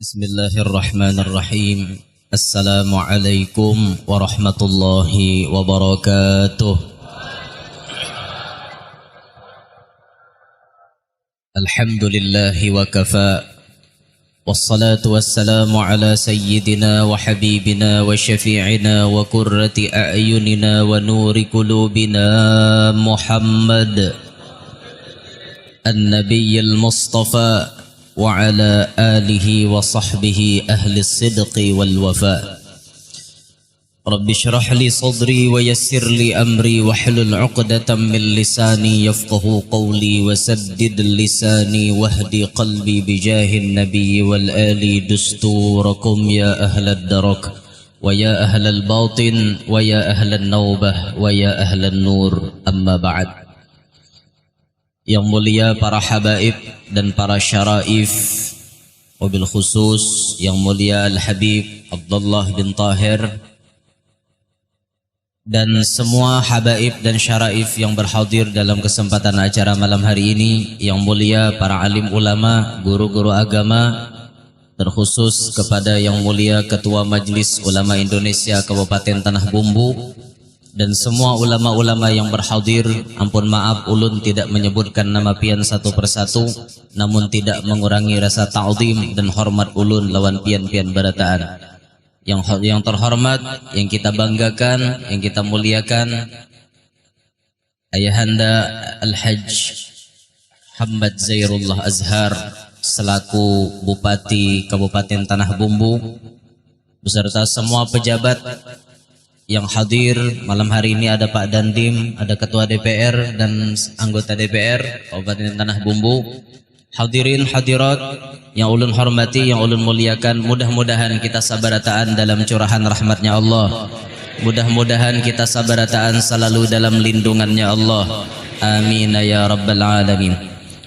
Bismillahirrahmanirrahim. Assalamualaikum warahmatullahi wabarakatuh. Alhamdulillahi wa kafa. Wassalatu wassalamu ala sayyidina wa habibina wa syafi'ina wa qurrati a'yunina wa nuri qulubina Muhammad An-Nabiyyil Mustafa wa ala alihi wa sahbihi ahli sidqi wal wafa. Rabbi shrah li sadri wa yassir li amri wa hlul 'uqdatam min lisani yafqahu qawli wa saddid lisani wahdi qalbi bijahin nabiyyi wal ali dusturakum ya ahlad darak wa ya ahlal batin wa ya ahlan nawbah wa ya ahlan nur, amma ba'd. Yang mulia para habaib dan para syaraif, wabil khusus yang mulia Al-Habib Abdullah bin Tahir dan semua habaib dan syaraif yang berhadir dalam kesempatan acara malam hari ini. Yang mulia para alim ulama, guru-guru agama, terkhusus kepada yang mulia Ketua Majelis Ulama Indonesia Kabupaten Tanah Bumbu dan semua ulama-ulama yang berhadir. Ampun maaf ulun tidak menyebutkan nama pian satu persatu, namun tidak mengurangi rasa ta'zim dan hormat ulun lawan pian-pian barataan. Yang terhormat, yang kita banggakan, yang kita muliakan, Ayahanda Al-Hajj Hamad Zairullah Azhar selaku Bupati Kabupaten Tanah Bumbu beserta semua pejabat yang hadir malam hari ini. Ada Pak Dandim, ada Ketua DPR dan anggota DPR Kabupaten Tanah Bumbu, hadirin hadirat yang ulun hormati, yang ulun muliakan. Mudah-mudahan kita sabarataan dalam curahan rahmatnya Allah, mudah-mudahan kita sabarataan selalu dalam lindungannya Allah, amin ya rabbal alamin.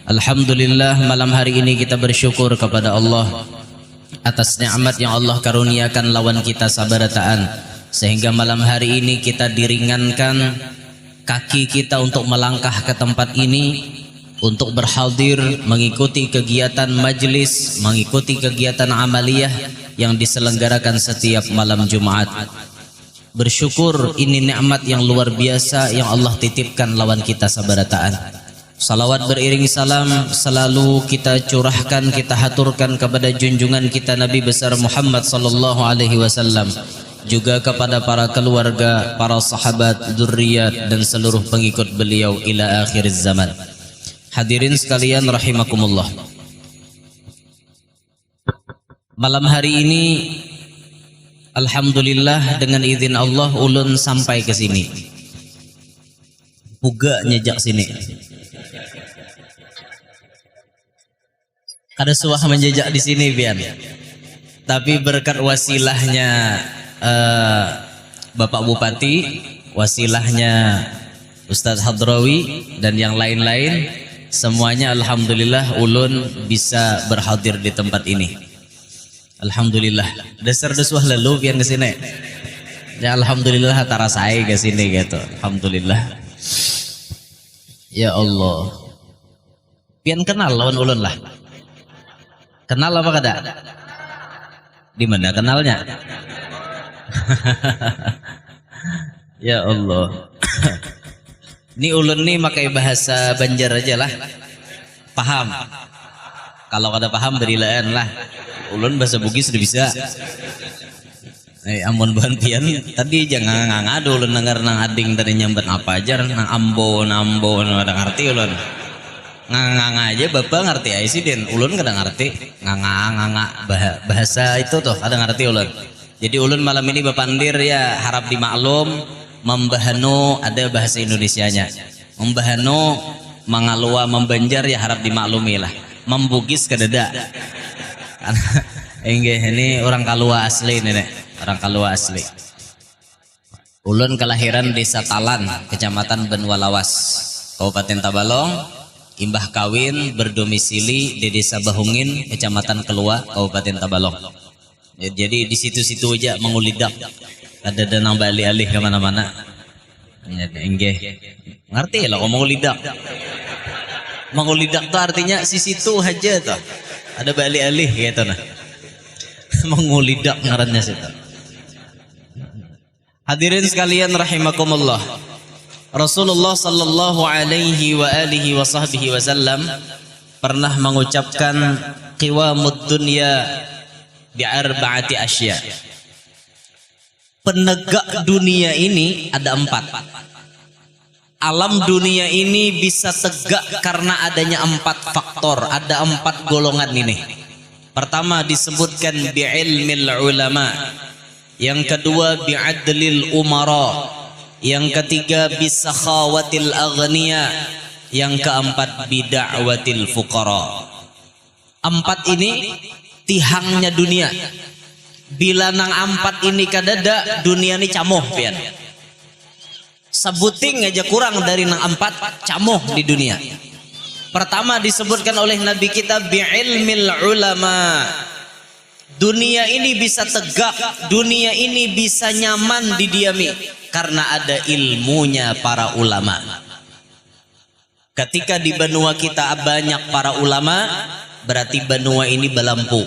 Alhamdulillah, malam hari ini kita bersyukur kepada Allah atas nikmat yang Allah karuniakan lawan kita sabarataan, sehingga malam hari ini kita diringankan kaki kita untuk melangkah ke tempat ini, untuk berhadir mengikuti kegiatan majlis, mengikuti kegiatan amaliyah yang diselenggarakan setiap malam Jumat. Bersyukur, ini nikmat yang luar biasa yang Allah titipkan lawan kita sabarataan. Salawat beriring salam selalu kita curahkan, kita haturkan kepada junjungan kita Nabi besar Muhammad sallallahu alaihi wasallam, juga kepada para keluarga, para sahabat, dzurriyyat dan seluruh pengikut beliau ila akhir zaman. Hadirin sekalian rahimakumullah. Malam hari ini alhamdulillah dengan izin Allah ulun sampai ke sini. Buga nyejak sini. Ada suah menjejak di sini pian. Tapi berkat wasilahnya Bapak Bupati, wasilahnya Ustadz Hadrawi dan yang lain-lain, semuanya alhamdulillah ulun bisa berhadir di tempat ini. Alhamdulillah. Dasar desuah lalu pian ke sini. Ya alhamdulillah tarasai ke sini gitu. Alhamdulillah. Ya Allah. Pian kenal lawan ulun lah. Kenal apa kada? Di mana kenalnya? Ya Allah. Ini ulun nih pakai bahasa Banjar aja lah. Paham? Kalau kada paham berilaan lah. Ulun bahasa Bugis sudah bisa. Ampun bahan pian. Tadi jangan ngangadu ulun nangar nang ading tadi nyambat apa aja nang ambon ada ngerti ulun. Nganga aja bapak ngerti aja sih den. Ulun kada ngerti. Nganga bahasa itu tuh ada ngerti ulun. Jadi ulun malam ini Bapak Andir ya harap dimaklum, membahanu ada bahasa Indonesianya. Membahanu, mangalua, membanjar ya harap dimaklumi lah. Membugis kededa. Enggak, ini orang Kalua asli nenek, orang Kalua asli. Ulun kelahiran Desa Talan, Kecamatan Benwalawas, Kabupaten Tabalong. Imbah kawin berdomisili di Desa Bahungin, Kecamatan Kelua, Kabupaten Tabalong. Jadi di situ-situ aja mengulidak, ada danang balik alih kemana-mana. Enggak, ngerti lah kalau mengulidak. Mengulidak tuh artinya si situ aja tuh, ada balik alih gitu nah. mengulidak ngarannya situ. Hadirin sekalian rahimakumullah. Rasulullah sallallahu alaihi wa alihi wa sahbihi wasallam pernah mengucapkan qiwamud dunya bi'arba'ati asya. Penegak dunia ini ada 4. Alam dunia ini bisa tegak karena adanya 4 faktor, ada 4 golongan ini. Pertama disebutkan bi'ilmil ulama, yang kedua bi'adlil umara, yang ketiga bisakhawatil aghniya, yang keempat bida'watil fuqara. 4 ini tihangnya dunia. Bila nang 4 ini kadada, dunia ini camoh pian. Sebuting aja kurang dari nang 4 camoh di dunia. Pertama disebutkan oleh Nabi kita bi'ilmil ulama. Dunia ini bisa tegak, dunia ini bisa nyaman didiami karena ada ilmunya para ulama. Ketika di benua kita banyak para ulama, berarti benua ini balampu.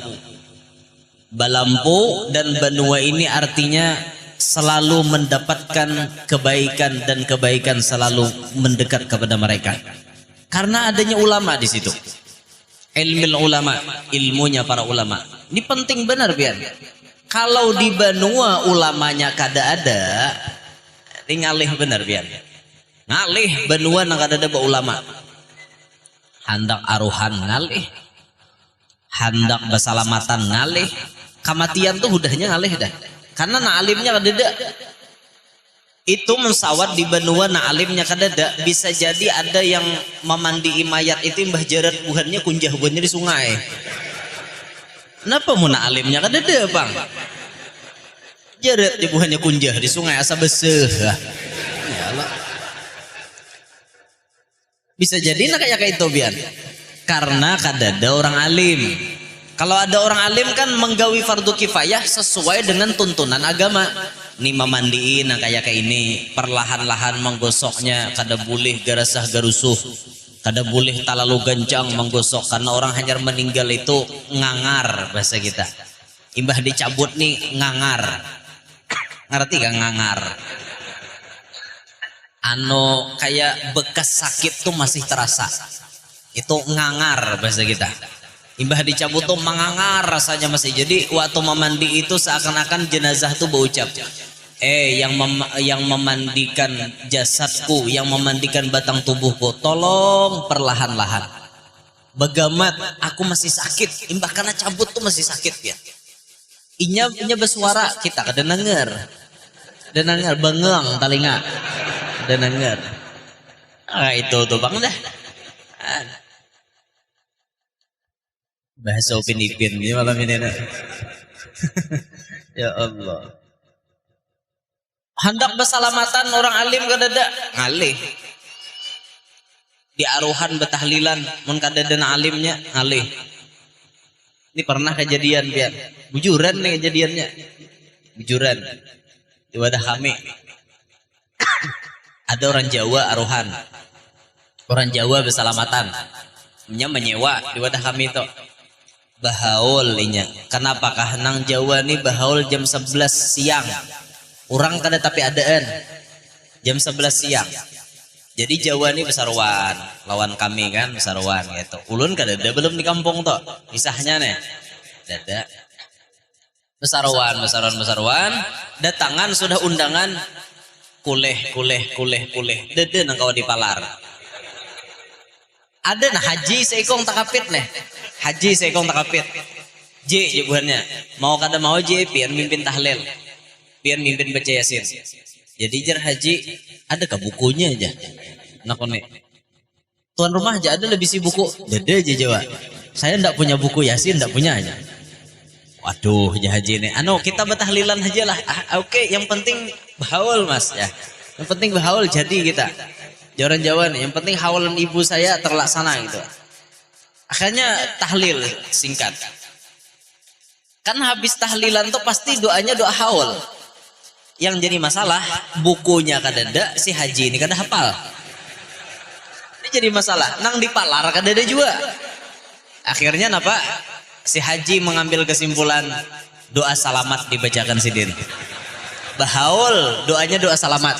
Balampu dan benua ini artinya selalu mendapatkan kebaikan dan kebaikan selalu mendekat kepada mereka. Karena adanya ulama di situ. Ilmil ulama, ilmunya para ulama. Ini penting benar biar. Kalau di benua ulamanya kada ada, ini ngalih benar biar. Ngalih benua nang kada ada ulama. Handak aruhan ngalih. Hendak bersalamatan ngalih. Kematian tuh udahnya ngalih dah. Karena na alimnya kada ada. Itu mensawat di benua na alimnya kada ada. Bisa jadi ada yang memandi mayat itu mbah jarat buhannya kunjah buhannya di sungai. Kenapa mau na alimnya kada ada bang? Jarat di buhannya kunjah di sungai asa beseh. Yalah. Bisa jadi na kayak itu biar. Karena kada ada orang alim. Kalau ada orang alim kan menggawi fardu kifayah sesuai dengan tuntunan agama. Nih memandiin nah kayak ini perlahan-lahan menggosoknya, kada boleh garasah garusuh, kada boleh talalu gancang menggosok karena orang hanya meninggal itu ngangar bahasa kita. Imbah dicabut nih ngangar. Ngerti gak ngangar? Ano kayak bekas sakit tuh masih terasa. Itu ngangar bahasa kita. Imbah dicabut tuh mengangar rasanya masih. Jadi waktu memandi itu seakan-akan jenazah tuh berucap, yang memandikan jasadku, yang memandikan batang tubuhku, tolong perlahan-lahan. Begamat aku masih sakit, imbah karena cabut tuh masih sakit ya. Inya bersuara kita kada denger. Dengar bengeng talinga. Denger. Itu tuh bang dah. Bahasa Upin Ipin ini malam ini. Ya Allah. Hendak bersalamatan orang alim kadada ngalih. Di aruhan betahlilan mun kadada alimnya ngalih. Ini pernah kejadian biar. Bujuran nih kejadiannya. Bujuran. Di wadah kami. Ada orang Jawa aruhan. Orang Jawa bersalamatan. Menyewa di wadah kami itu. Bahaul inya. Kenapakah nang Jawa nih bahaul jam 11 siang. Orang kada tapi adaan. Jam 11 siang. Jadi Jawa nih besarwan, lawan kami kan besarwan gitu. Ulun kada ada belum di kampung toh. Kisahnya nih. Dada. Besarwan. Datangan sudah undangan kuleh. Dede nang kawan di palar. Ada nah haji seikong takapit nih. Haji seikong takapit. J buhannya. Mau kada mau J pian mimpin tahlil. Pian mimpin baca yasin. Jadi jar haji ada ke bukunya aja. Nakone. Tuan rumah aja ada lebih si buku. Dede aja Jawa. Saya ndak punya buku yasin, ndak punya aja. Waduh, ya haji nih. Kita betahlilan aja lah. Oke, yang penting bahaul mas ya. Yang penting bahaul jadi kita. Jawaran Jawa nih. Yang penting hawalan ibu saya terlaksana gitu. Akhirnya tahlil singkat. Kan habis tahlilan tuh pasti doanya doa haul. Yang jadi masalah bukunya kadada si haji ini kada hafal. Ini jadi masalah. Nang dipalar kadada juga. Akhirnya napa? Si haji mengambil kesimpulan doa salamat dibacakan sidin. Bahaul doanya doa salamat.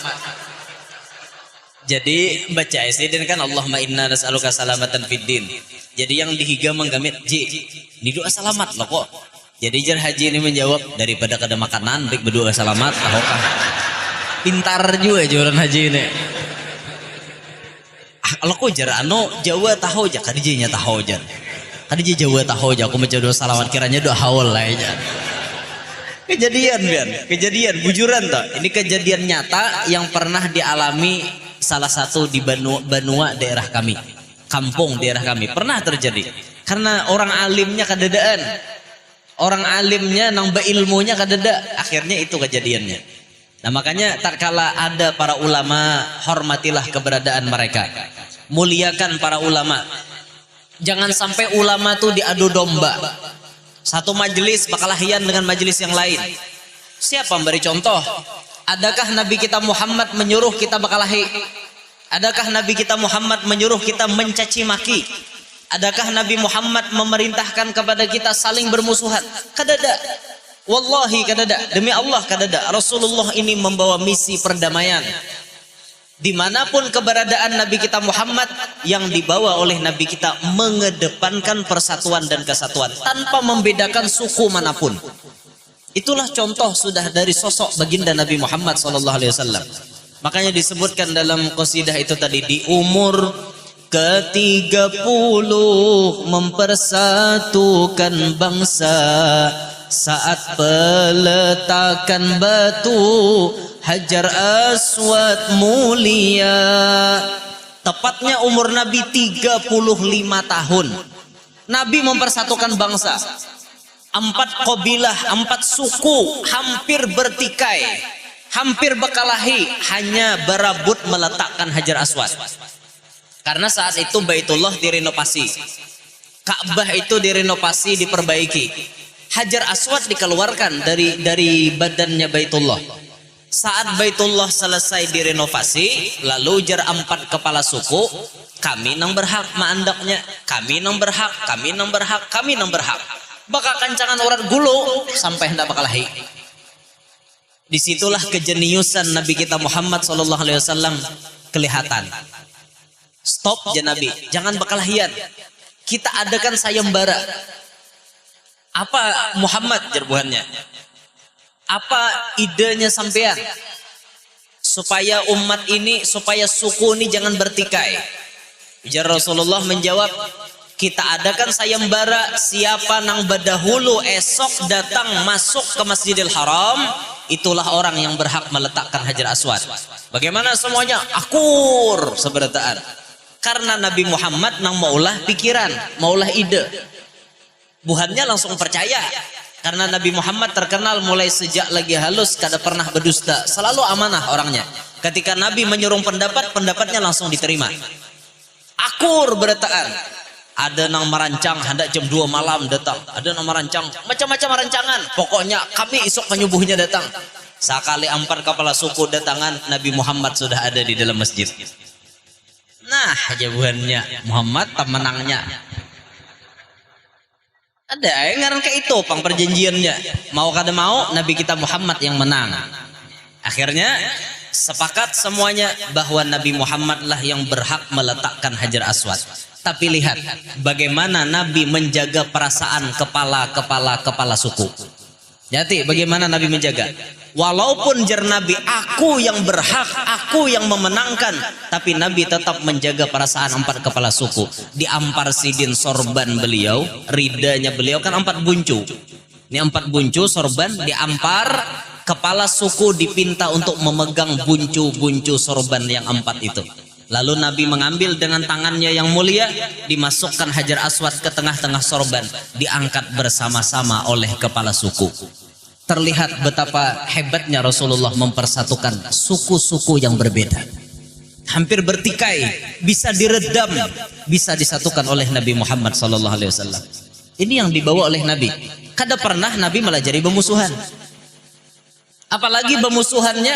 Jadi baca sidin kan Allahumma inna nas'aluka salamatan fid din. Jadi yang dihiga menggamit ini doa salamat loh kok. Jadi jar haji ini menjawab daripada kada makanan baik berdoa salamat tahukah. Pintar juga jualan haji ini. Kalau kok jar anu Jawa tahu aja kadinya tahu aja. Kadija Jawa tahu aja aku baca doa salamat kiranya doa haul lah aja. Kejadian Bian, kejadian bujuran toh. Ini kejadian nyata yang pernah dialami salah satu di Banua daerah kami, kampung daerah kami pernah terjadi. Karena orang alimnya kadadaan, orang alimnya nambah ilmunya kadada, akhirnya itu kejadiannya. Nah makanya tak kala ada para ulama, hormatilah keberadaan mereka, muliakan para ulama. Jangan sampai ulama tuh diadu domba. Satu majelis bakalahian dengan majelis yang lain. Siapa memberi contoh? Adakah Nabi kita Muhammad menyuruh kita bakalahi? Adakah Nabi kita Muhammad menyuruh kita mencaci maki? Adakah Nabi Muhammad memerintahkan kepada kita saling bermusuhan? Kadada. Wallahi kadada. Demi Allah kadada. Rasulullah ini membawa misi perdamaian. Dimanapun keberadaan Nabi kita Muhammad, yang dibawa oleh Nabi kita mengedepankan persatuan dan kesatuan tanpa membedakan suku manapun. Itulah contoh sudah dari sosok baginda Nabi Muhammad SAW. Makanya disebutkan dalam qasidah itu tadi, di umur ke-30 mempersatukan bangsa, saat peletakan batu Hajar Aswad mulia. Tepatnya umur Nabi 35 tahun. Nabi mempersatukan bangsa. 4 qabilah, 4 suku hampir bertikai, hampir berkelahi, hanya berebut meletakkan Hajar Aswad. Karena saat itu Baitullah direnovasi, Ka'bah itu direnovasi, diperbaiki. Hajar Aswad dikeluarkan dari badannya Baitullah. Saat Baitullah selesai direnovasi, lalu jar 4 kepala suku, kami nang berhak maandaknya, kami nang berhak, kami nang berhak, kami nang berhak. Bakal kancangan orang gulu sampai hendak bakalahi. Disitulah kejeniusan Nabi kita Muhammad SAW kelihatan. Stop ya Nabi, jangan bakalahian. Kita adakan sayembara. Apa Muhammad jerbuhannya? Apa idenya sampean? Supaya umat ini, supaya suku ini jangan bertikai. Ujar Rasulullah menjawab, kita adakan sayembara, siapa nang berdahulu esok datang masuk ke Masjidil Haram, itulah orang yang berhak meletakkan Hajar Aswad. Bagaimana semuanya? Akur seberataan. Karena Nabi Muhammad nang maulah pikiran, maulah ide. Buhannya langsung percaya. Karena Nabi Muhammad terkenal mulai sejak lagi halus kada pernah berdusta, selalu amanah orangnya. Ketika Nabi menyuruh pendapat, pendapatnya langsung diterima. Akur berataan. Ada nang merancang hendak jam 2 malam datang, ada nang merancang macam-macam rancangan. Pokoknya kami esok penyubuhnya datang. Sekali 4 kepala suku datangan, Nabi Muhammad sudah ada di dalam masjid. Nah, jawabannya Muhammad temenangnya. Ada yang ngaran kayak itu pang perjanjiannya. Mau kada mau Nabi kita Muhammad yang menang. Akhirnya sepakat semuanya bahwa Nabi Muhammad lah yang berhak meletakkan Hajar Aswad. Tapi lihat bagaimana Nabi menjaga perasaan kepala suku. Jadi bagaimana Nabi menjaga? Walaupun jar Nabi, aku yang berhak, aku yang memenangkan, tapi Nabi tetap menjaga perasaan 4 kepala suku. Diampar sidin sorban beliau, ridanya beliau kan 4 buncu. Ini 4 buncu sorban diampar, kepala suku dipinta untuk memegang buncu-buncu sorban yang 4 itu. Lalu Nabi mengambil dengan tangannya yang mulia, dimasukkan Hajar Aswad ke tengah-tengah sorban, diangkat bersama-sama oleh kepala suku. Terlihat betapa hebatnya Rasulullah mempersatukan suku-suku yang berbeda. Hampir bertikai, bisa diredam, bisa disatukan oleh Nabi Muhammad SAW. Ini yang dibawa oleh Nabi. Kada pernah Nabi melajari bermusuhan. Apalagi bermusuhannya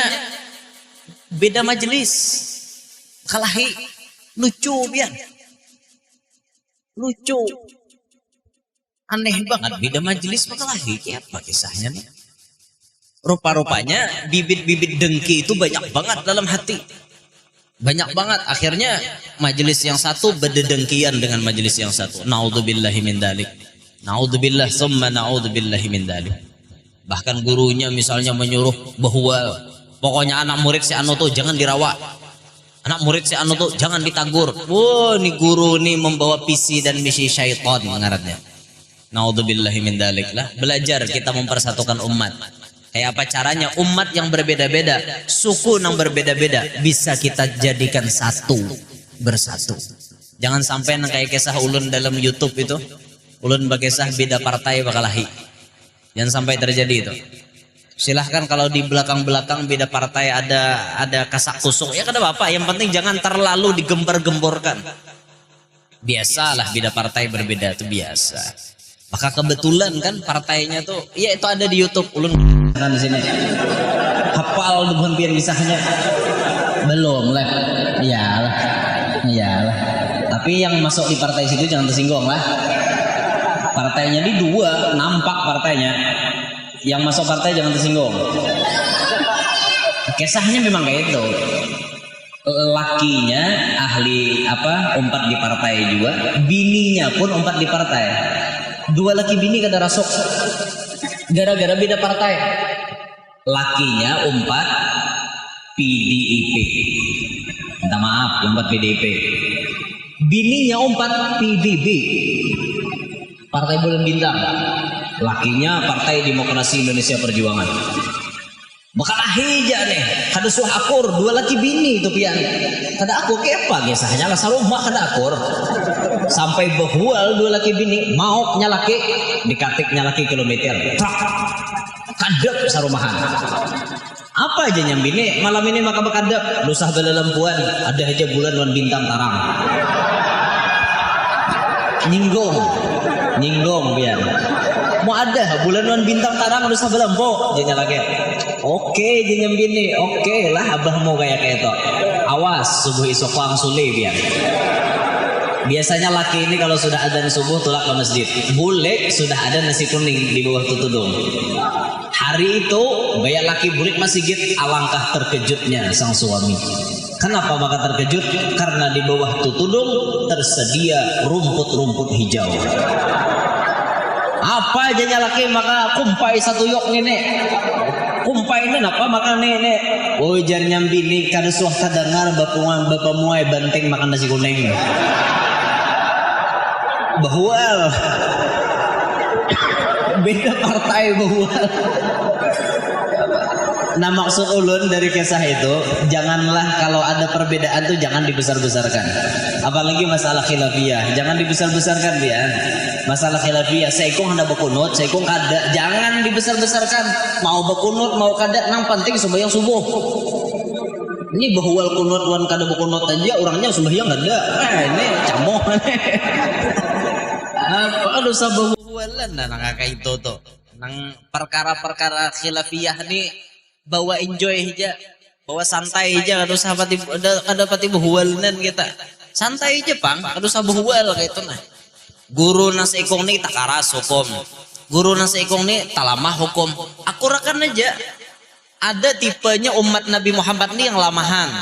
beda majelis. Kalahi, lucu biar. Lucu. Aneh banget beda majelis makalahi apa kisahnya nih. Rupa-rupanya bibit-bibit dengki itu banyak banget dalam hati. Banyak banget, akhirnya majelis yang satu berdengkian dengan majelis yang satu. Naudzubillahi min dzalik. Naudzubillah summa naudzubillahi min dzalik. Bahkan gurunya misalnya menyuruh bahwa pokoknya anak murid si anu tuh jangan dirawat. Anak murid si anu tuh jangan ditagur. Wah, nih guru nih membawa visi dan misi syaitan ngarannya. Naudzubillahi min dzalik lah. Belajar kita mempersatukan umat. Kayak apa caranya? Umat yang berbeda-beda, suku yang berbeda-beda bisa kita jadikan satu, bersatu. Jangan sampai nang kayak kisah ulun dalam YouTube itu. Ulun bakisah beda partai bakalahi. Jangan sampai terjadi itu. Silahkan kalau di belakang-belakang beda partai ada kasak kusuk. Ya kada apa-apa, yang penting jangan terlalu digembar-gemborkan. Biasalah beda partai berbeda itu biasa. Maka kebetulan kan partainya tuh, ya itu ada di YouTube. Ulun kan di sini. Hafal bukan biar kisahnya. Belum lah. Iyalah. Iyalah. Tapi yang masuk di partai situ jangan tersinggung lah. Partainya di dua, nampak partainya. Yang masuk partai jangan tersinggung. Kisahnya memang kayak itu. Lakinya ahli umpat di partai juga, bininya pun umpat di partai. Dua laki bini kada rasuk gara-gara beda partai. Lakinya umpat PDIP, minta maaf, umpat PDIP. Bininya umpat PBB, Partai Bulan Bintang. Lakinya Partai Demokrasi Indonesia Perjuangan. Bakalahi aja nih, kada suah akur, dua laki bini itu pian. Kada akur kepa gesahnya lah sarumah kada akur. Sampai behual dua laki bini, mauknya laki dikatiknya laki kilometer. Trak. Kadep sarumahan. Apa aja yang bini malam ini maka bakadep, lusah belalempuan, ada aja bulan wan bintang tarang. Nyinggong biar. Mau ada bulan wan bintang tarang lusah belempo, jenya laki. Oke, jenyem bini, oke lah abah mau kayak itu. Awas subuh isuk pang sule biar. Biasanya laki ini kalau sudah adzan subuh tulak ke masjid. Bulik sudah ada nasi kuning di bawah tutudung. Hari itu bayar laki bulik masjid, alangkah terkejutnya sang suami. Kenapa maka terkejut? Karena di bawah tutudung tersedia rumput-rumput hijau. Apa aja laki maka kumpai satu yok ini. Kumpai ini apa maka nih. Oh jar nyambi nih kada suah kadengar bapak muai banteng makan nasi kuning. Bahual. Beda partai bahual. Nah maksud ulun dari kisah itu, janganlah kalau ada perbedaan tuh jangan dibesar-besarkan. Apalagi masalah khilafiyah, jangan dibesar-besarkan dia. Masalah khilafiyah, seikung hendak berkunut, seikung kada, jangan dibesar-besarkan. Mau berkunut, mau kada, nang penting sembahyang subuh. Ini bahual kunut, wan kada berkunut aja, orangnya sembahyang kada. Ini camoh. Apa dosa bahualan nah kayak itu tuh. Nang perkara-perkara khilafiyah nih bawa enjoy aja, bawa santai aja, kada usah pati bahualan kita. Santai aja pang, kada usah bahual kayak itu nah. Guru nasa ikong nih takaras hukum, guru nasa ikong nih talamah hukum. Akurakan aja. Ada tipenya umat Nabi Muhammad nih yang lamahan,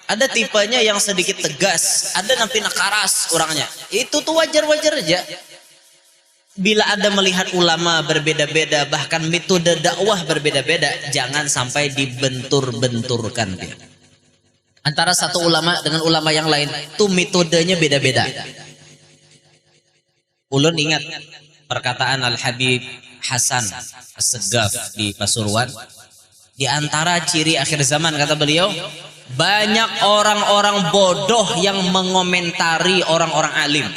ada tipenya yang sedikit tegas, ada nampi nakaras orangnya. Itu tuh wajar-wajar aja. Bila ada melihat ulama berbeda-beda, bahkan metode dakwah berbeda-beda, jangan sampai dibentur-benturkan dia. Antara satu ulama dengan ulama yang lain, tuh metodenya beda-beda. Ulun ingat perkataan Al-Habib Hasan As-Segaf di Pasuruan. Di antara ciri akhir zaman kata beliau, banyak orang-orang bodoh yang mengomentari orang-orang alim.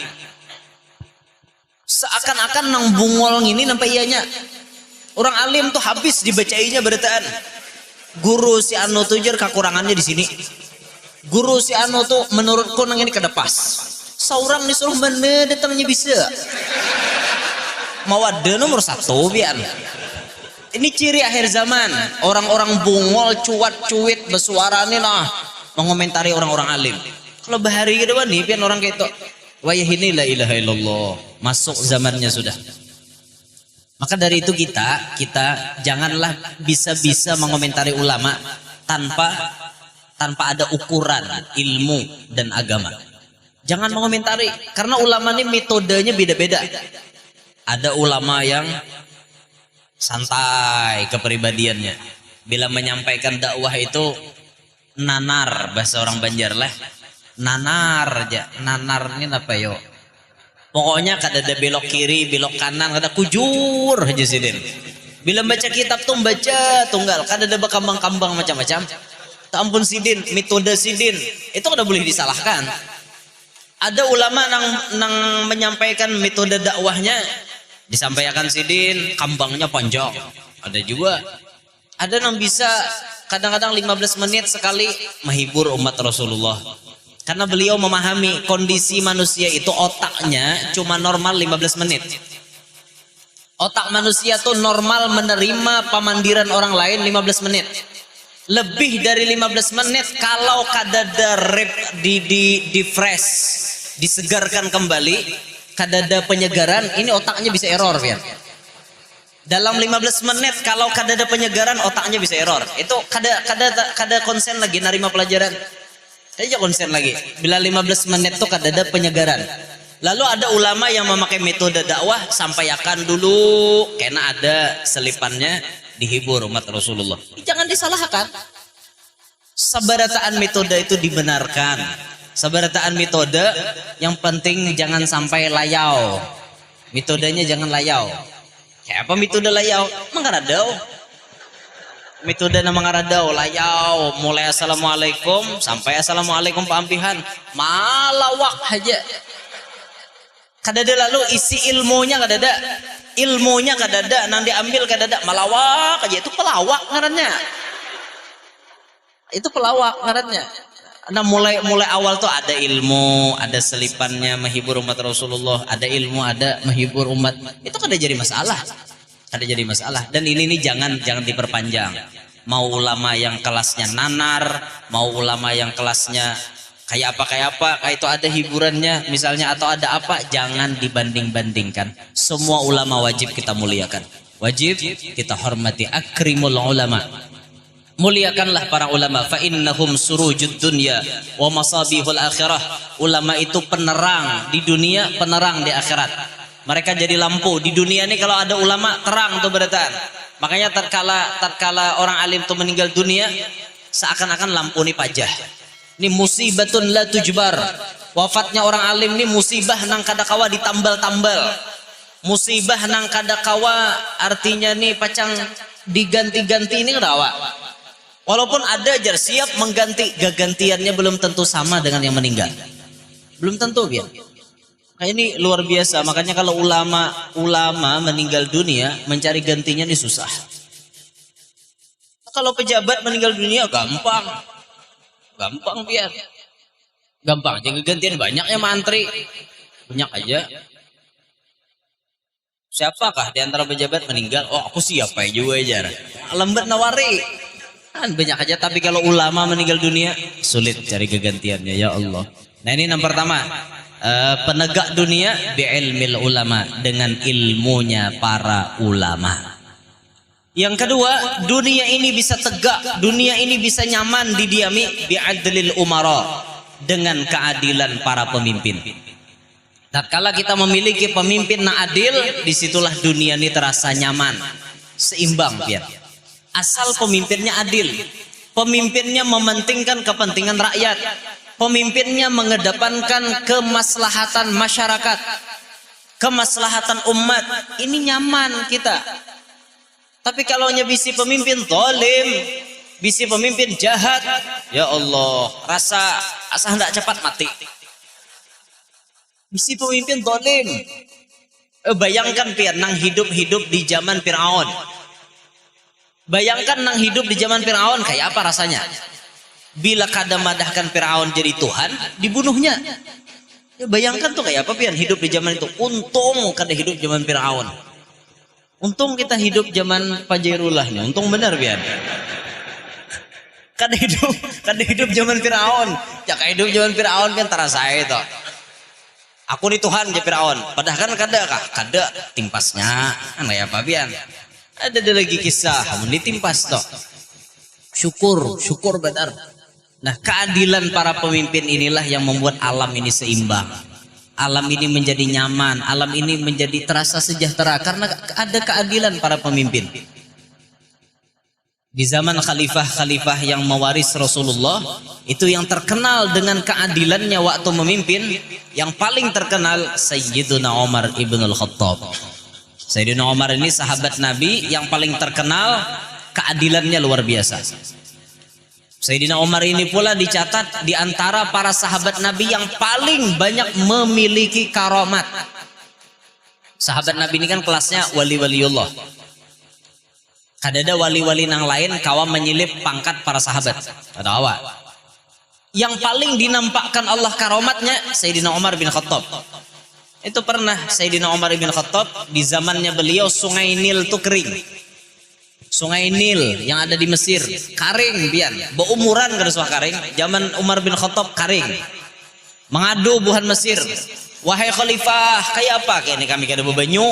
Seakan-akan nang bungol ini nampak ianya. Orang alim tuh habis dibacainya beritaan. Guru si anu tuh jer kekurangannya di sini. Guru si anu tuh menurutku nang ini kada pas. Seorang disuruh mana datangnya bisa. Mau ada nomor satu biar. Ini ciri akhir zaman. Orang-orang bungol cuat-cuit bersuara nih nah mengomentari orang-orang alim. Kalau bahari ke depan nih pian orang kayak itu. Wayah ini la ilaha illallah. Masuk zamannya sudah. Maka dari itu kita janganlah bisa-bisa mengomentari ulama tanpa ada ukuran ilmu dan agama. Jangan mengomentari, karena ulama ini metodenya beda-beda. Ada ulama yang santai kepribadiannya, bila menyampaikan dakwah itu nanar, bahasa orang Banjar lah, nanar aja. Nanar ini apa yo? Pokoknya kada ada belok kiri, belok kanan, kada kujur aja sidin. Bila baca kitab tuh baca tunggal, kada ada kambang-kambang macam-macam. Tak ampun sidin, metode sidin itu kada boleh disalahkan. Ada ulama nang menyampaikan metode dakwahnya, disampaikan sidin, kambangnya panjang. Ada juga. Ada yang bisa kadang-kadang 15 menit sekali menghibur umat Rasulullah. Karena beliau memahami kondisi manusia itu otaknya cuma normal 15 menit. Otak manusia tuh normal menerima pemandiran orang lain 15 menit. Lebih dari 15 menit kalau kadada di fresh, disegarkan kembali, kadada penyegaran, ini otaknya bisa error ya. Dalam 15 menit kalau kadada penyegaran otaknya bisa error. Itu kada konsen lagi narima pelajaran. Aja konsen lagi. Bila 15 menit tuh kadada penyegaran. Lalu ada ulama yang memakai metode dakwah, sampaikan dulu karena ada selipannya dihibur umat Rasulullah. Jangan disalahkan. Sabarataan metode itu dibenarkan. Sabarataan metode yang penting jangan sampai layau. Metodenya jangan layau. Kayak apa metode layau? Mengaradau. Metode nama ngaradau layau, mulai assalamualaikum sampai assalamualaikum paampihan, malawak aja. Kadada lalu isi ilmunya kadada, ilmunya kadada, nang diambil kadada, malawak aja. Itu pelawak ngarannya. Itu pelawak ngarannya. Nah mulai awal tuh ada ilmu, ada selipannya menghibur umat Rasulullah, ada ilmu, ada menghibur umat. Itu kada jadi masalah. Kada jadi masalah. Dan ini nih jangan diperpanjang. Mau ulama yang kelasnya nanar, mau ulama yang kelasnya kayak apa, kayak itu ada hiburannya misalnya atau ada apa, jangan dibanding-bandingkan. Semua ulama wajib kita muliakan. Wajib kita hormati. Akrimul ulama. Muliakanlah para ulama. Fa innahum surujud dunya wa masabihul akhirah. Ulama itu penerang di dunia, penerang di akhirat. Mereka jadi lampu di dunia ini. Kalau ada ulama terang tuh berataan. Makanya tatkala orang alim tuh meninggal dunia, seakan-akan lampu ini pajah. Ini musibatun la tujbar. Wafatnya orang alim ini musibah nang kadakawa ditambal-tambal. Musibah nang kadakawa artinya nih pacang diganti-ganti ini kadawa. Walaupun ada jar siap mengganti, gagantiannya belum tentu sama dengan yang meninggal. Belum tentu ya. Nah, ini luar biasa. Makanya kalau ulama meninggal dunia, mencari gantinya ini susah. Kalau pejabat meninggal dunia gampang biar. Gampang. Jadi gantian banyaknya mantri. Banyak aja. Siapakah di antara pejabat meninggal? Oh, aku siapa juga aja. Lembat nawari. Kan banyak aja. Tapi kalau ulama meninggal dunia, sulit cari kegantiannya. Ya Allah. Nah ini yang pertama. Penegak dunia bi'ilmil ulama, dengan ilmunya para ulama. Yang kedua, dunia ini bisa tegak, dunia ini bisa nyaman didiami bi'adlil umara, dengan keadilan para pemimpin. Tatkala kita memiliki pemimpin yang adil, disitulah dunia ini terasa nyaman, seimbang biar. Asal pemimpinnya adil, pemimpinnya mementingkan kepentingan rakyat, pemimpinnya mengedepankan kemaslahatan masyarakat, kemaslahatan umat, ini nyaman kita. Tapi kalau bisi pemimpin zalim, bisi pemimpin jahat, ya Allah, rasa hendak cepat mati. Bisi pemimpin zalim. Bayangkan pian nang hidup di zaman Firaun. Bayangkan nang hidup di zaman Firaun kayak apa rasanya? Bila kada madahkan Firaun jadi Tuhan, dibunuhnya. Ya bayangkan tuh kayak apa pian hidup di zaman itu. Untung kada hidup zaman Firaun. Untung kita hidup zaman Fajairullah nih. Untung benar pian. Kada hidup zaman Firaun. Ya kada hidup zaman Firaun kan terasa itu. Aku ni Tuhan je Firaun. Padahal kan kada kah? Kada timpasnya. Kan ya pabian. Ada lagi kisah mun ditimpas toh. Syukur benar. Nah, keadilan para pemimpin inilah yang membuat alam ini seimbang. Alam ini menjadi nyaman, alam ini menjadi terasa sejahtera karena ada keadilan para pemimpin. Di zaman khalifah-khalifah yang mewaris Rasulullah, itu yang terkenal dengan keadilannya waktu memimpin, yang paling terkenal Sayyiduna Umar ibn al-Khattab. Sayyiduna Umar ini sahabat Nabi yang paling terkenal, keadilannya luar biasa. Sayyidina Umar ini pula dicatat di antara para sahabat Nabi yang paling banyak memiliki karamat. Sahabat Nabi ini kan kelasnya wali-waliullah. Kadada wali-wali nang lain kawa menyilip pangkat para sahabat. Ada awak. Yang paling dinampakkan Allah karamatnya Sayyidina Umar bin Khattab. Itu pernah Sayyidina Umar bin Khattab di zamannya beliau Sungai Nil itu kering. Sungai Nil yang ada di Mesir kering pian. Beumuran kada suah kering. Zaman Umar bin Khattab kering. Mengadu buhan Mesir. Wahai khalifah, kayak apa kayak ini kami kada bebanyu.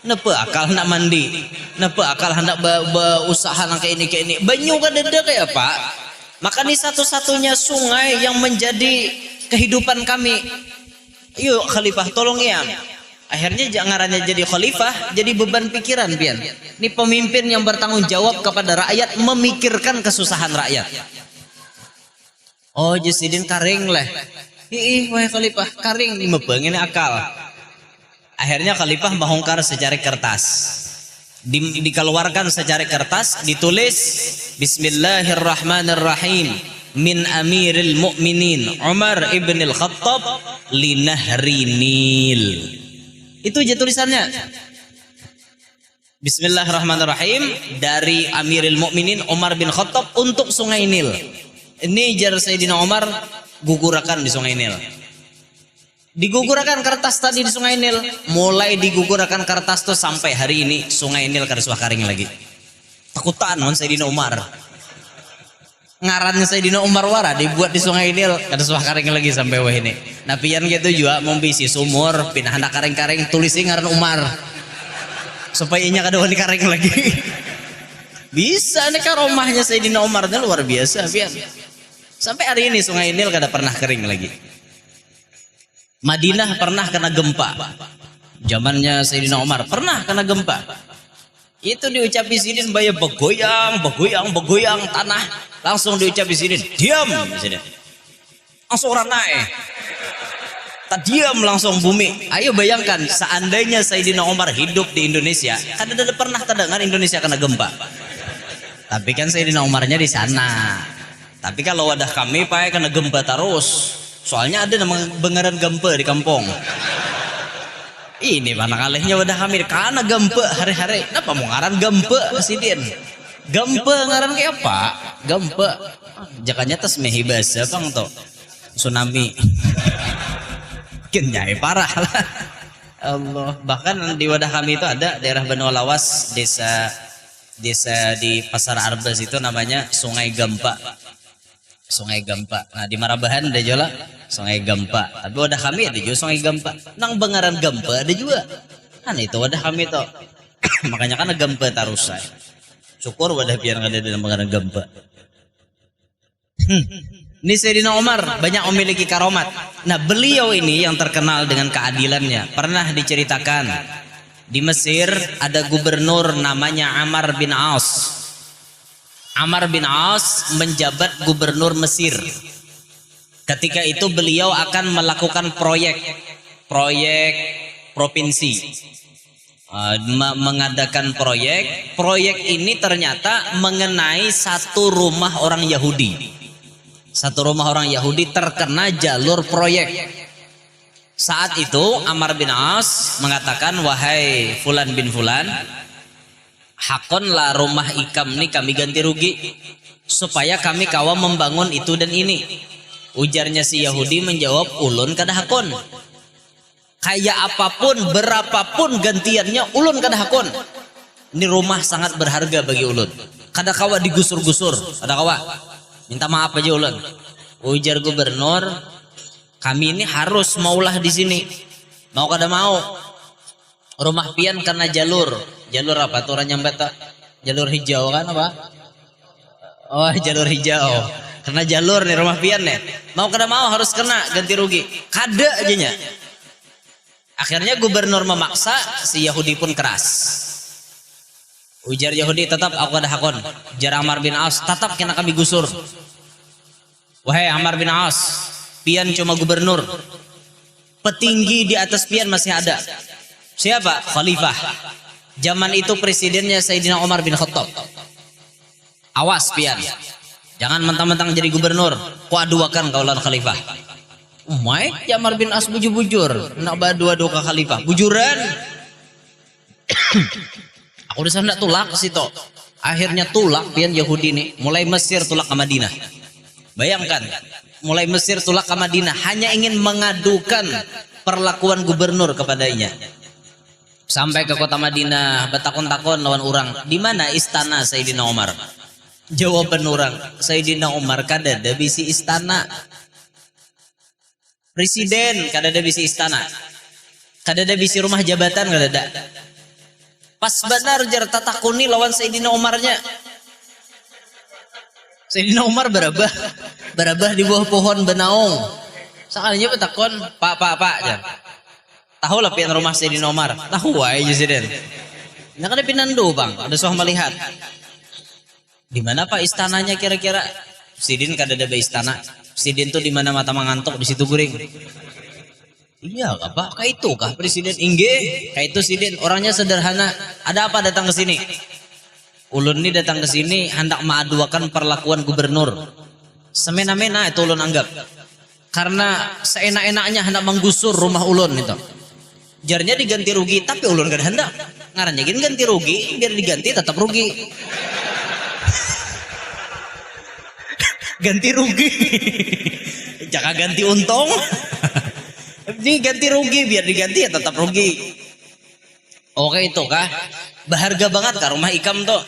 Napa akal hendak mandi? Napa akal hendak berusaha nang kayak ini? Banyu kada ada kayak apa? Maka ini satu-satunya sungai yang menjadi kehidupan kami. Yuk khalifah tolong ya. Akhirnya ngarannya jadi khalifah, jadi beban pikiran pian. Ini pemimpin yang bertanggung jawab kepada rakyat, memikirkan kesusahan rakyat. Oh Jasidin karing leh. Ih wahai khalifah karing ni mepeng ini akal. Akhirnya khalifah membongkar secari kertas. Dikeluarkan secari kertas, ditulis Bismillahirrahmanirrahim min amiril mu'minin Umar ibn al-Khattab li nahri Nil. Itu aja tulisannya. Bismillahirrahmanirrahim dari Amiril Mukminin Umar bin Khattab untuk Sungai Nil. Ini jar Sayyidina Umar gugurakan di Sungai Nil. Digugurakan kertas tadi di Sungai Nil, mulai digugurakan kertas tuh sampai hari ini Sungai Nil kada suah karing lagi. Takutan mon Sayyidina Umar. Ngarannya Sayyidina Umar wara dibuat di Sungai Nil kada suah karing lagi sampai wah ini. Nah pian gitu juga mau bisi sumur pindah hendak karing-karing tulisi ngaran Umar. Supaya inya kada wani karing lagi. Bisa nih karomahnya Sayyidina Umar luar biasa pian. Sampai hari ini Sungai Nil kada pernah kering lagi. Madinah pernah kena gempa. Zamannya Sayyidina Umar pernah kena gempa. Itu diucap di sini supaya begoyang tanah. Langsung diucap di sini, diam di sini. Langsung orang naik. Tak diam langsung bumi. Ayo bayangkan seandainya Sayyidina Umar hidup di Indonesia, kan ada pernah terdengar Indonesia kena gempa. Tapi kan Sayyidina Umarnya di sana. Tapi kalau wadah kami pakai kena gempa terus. Soalnya ada nama bengaran gempa di kampung. Ini mana kalihnya wadah kami karena gempa hari-hari. Kenapa mau ngaran gempa Sidin? Gempa ngaran kayak apa? Gempa. Jakanya tas mehi bahasa bang to. Tsunami. Kenyai parah lah. Allah. Bahkan di wadah kami itu ada daerah Banu Lawas, desa di Pasar Arbas itu namanya Sungai Gempa. Sungai Gempa. Nah di Marabahan ada juga Sungai Gempa. Tapi wadah kami ada juga Sungai Gempa. Nang Bengaran Gempa ada juga. Kan itu wadah kami tuh. Makanya kan Gempa tarusai. Syukur wadah biar nggak ada dalam Bengaran Gempa. Ini Sayyidina Umar banyak memiliki karomat. Nah beliau ini yang terkenal dengan keadilannya. Pernah diceritakan di Mesir ada gubernur namanya Amr bin As. Amr bin As menjabat gubernur Mesir. Ketika itu beliau akan melakukan proyek provinsi, mengadakan proyek ini ternyata mengenai satu rumah orang Yahudi. Satu rumah orang Yahudi terkena jalur proyek. Saat itu Amr bin As mengatakan, wahai Fulan bin Fulan, hakonlah rumah ikam nih kami ganti rugi supaya kami kawa membangun itu dan ini. Ujarnya si Yahudi menjawab, ulun kada hakon. Kayak apapun berapapun gantiannya ulun kada hakon. Ini rumah sangat berharga bagi ulun. Kada kawa digusur-gusur, kada kawa. Minta maaf aja ulun. Ujar gubernur, Kami ini harus maulah di sini. Mau kada mau. Rumah pian karena jalur apa tuh orang nyambat tak? Jalur hijau kan apa? Oh, jalur hijau. Karena jalur nih rumah pian nih. Mau kada mau harus kena ganti rugi. Kada aja nya. Akhirnya gubernur memaksa, si Yahudi pun keras. Ujar Yahudi, tetap aku ada hakon. Ujar Amar bin As, tetap kena kami gusur. Wahai Amar bin As, pian cuma gubernur. Petinggi di atas pian masih ada. Siapa? Khalifah. Zaman itu presidennya Sayyidina Umar bin Khattab. Awas pian. Jangan mentang-mentang jadi gubernur. Ku aduakan kaulan khalifah. Umay, Amar bin As bujur-bujur. Nak badu-adu ke khalifah. Bujuran. Aku udah sana tulak ke situ. Akhirnya tulak pian Yahudi nih. Mulai Mesir tulak ke Madinah. Bayangkan. Mulai Mesir tulak ke Madinah. Hanya ingin mengadukan perlakuan gubernur kepadanya. Sampai ke kota Madinah, betakon-takon lawan orang. Di mana istana Sayyidina Umar? Jawaban orang, Sayyidina Umar kada ada bisi istana. Presiden kada ada bisi istana. Kada ada bisi rumah jabatan kada ada. Pas benar jar tatakuni lawan Sayyidina Umarnya. Sayyidina Umar berabah di bawah pohon benaung. Sekalinya betakon, pak jar. Tahu lah pian rumah Sayyidina Umar. Tahu wae Presiden. Nah kada pinando bang, ada soal melihat. Di mana Pak istananya kira-kira? Presiden kada ada istana. Presiden tuh di mana mata mengantuk di situ guring. Iya apa? Kayak itu kah Presiden? Inggih, kayak itu Presiden. Orangnya sederhana. Ada apa datang ke sini? Ulun ini datang ke sini hendak mengaduakan perlakuan gubernur. Semena-mena itu ulun anggap. Karena seenak-enaknya hendak menggusur rumah ulun itu. Jarnya diganti rugi, tapi ulun gak hendak. Ngarannya gini ganti rugi, biar diganti tetap rugi. Ganti rugi. Jangan ganti untung. Ini ganti rugi, biar diganti ya tetap rugi. Oke itu kah? Berharga banget kah rumah Ikam tuh?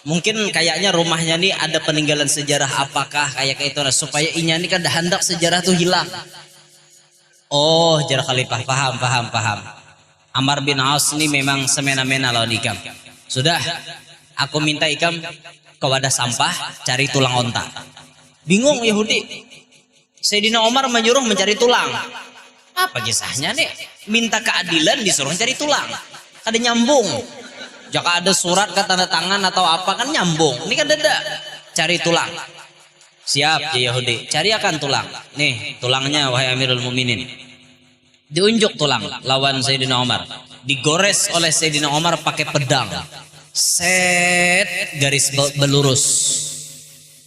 Mungkin kayaknya rumahnya nih ada peninggalan sejarah apakah kayak itu nah, supaya inya nih kan dah hendak sejarah tuh hilang. Oh, jar khalifah paham. Amar bin As ini memang semena-mena lawan Ikam. Sudah, aku minta Ikam ke wadah sampah cari tulang onta. Bingung Yahudi. Sayyidina Umar menyuruh mencari tulang. Apa kisahnya nih? Minta keadilan disuruh cari tulang. Ada nyambung. Jika ada surat ke tanda tangan atau apa kan nyambung. Ini kan ada. Cari tulang. Siap ya Yahudi. Cari akan tulang. Nih tulangnya wahai Amirul Mukminin. Diunjuk tulang lawan Sayyidina Umar. Digores oleh Sayyidina Umar pakai pedang. Set garis belurus.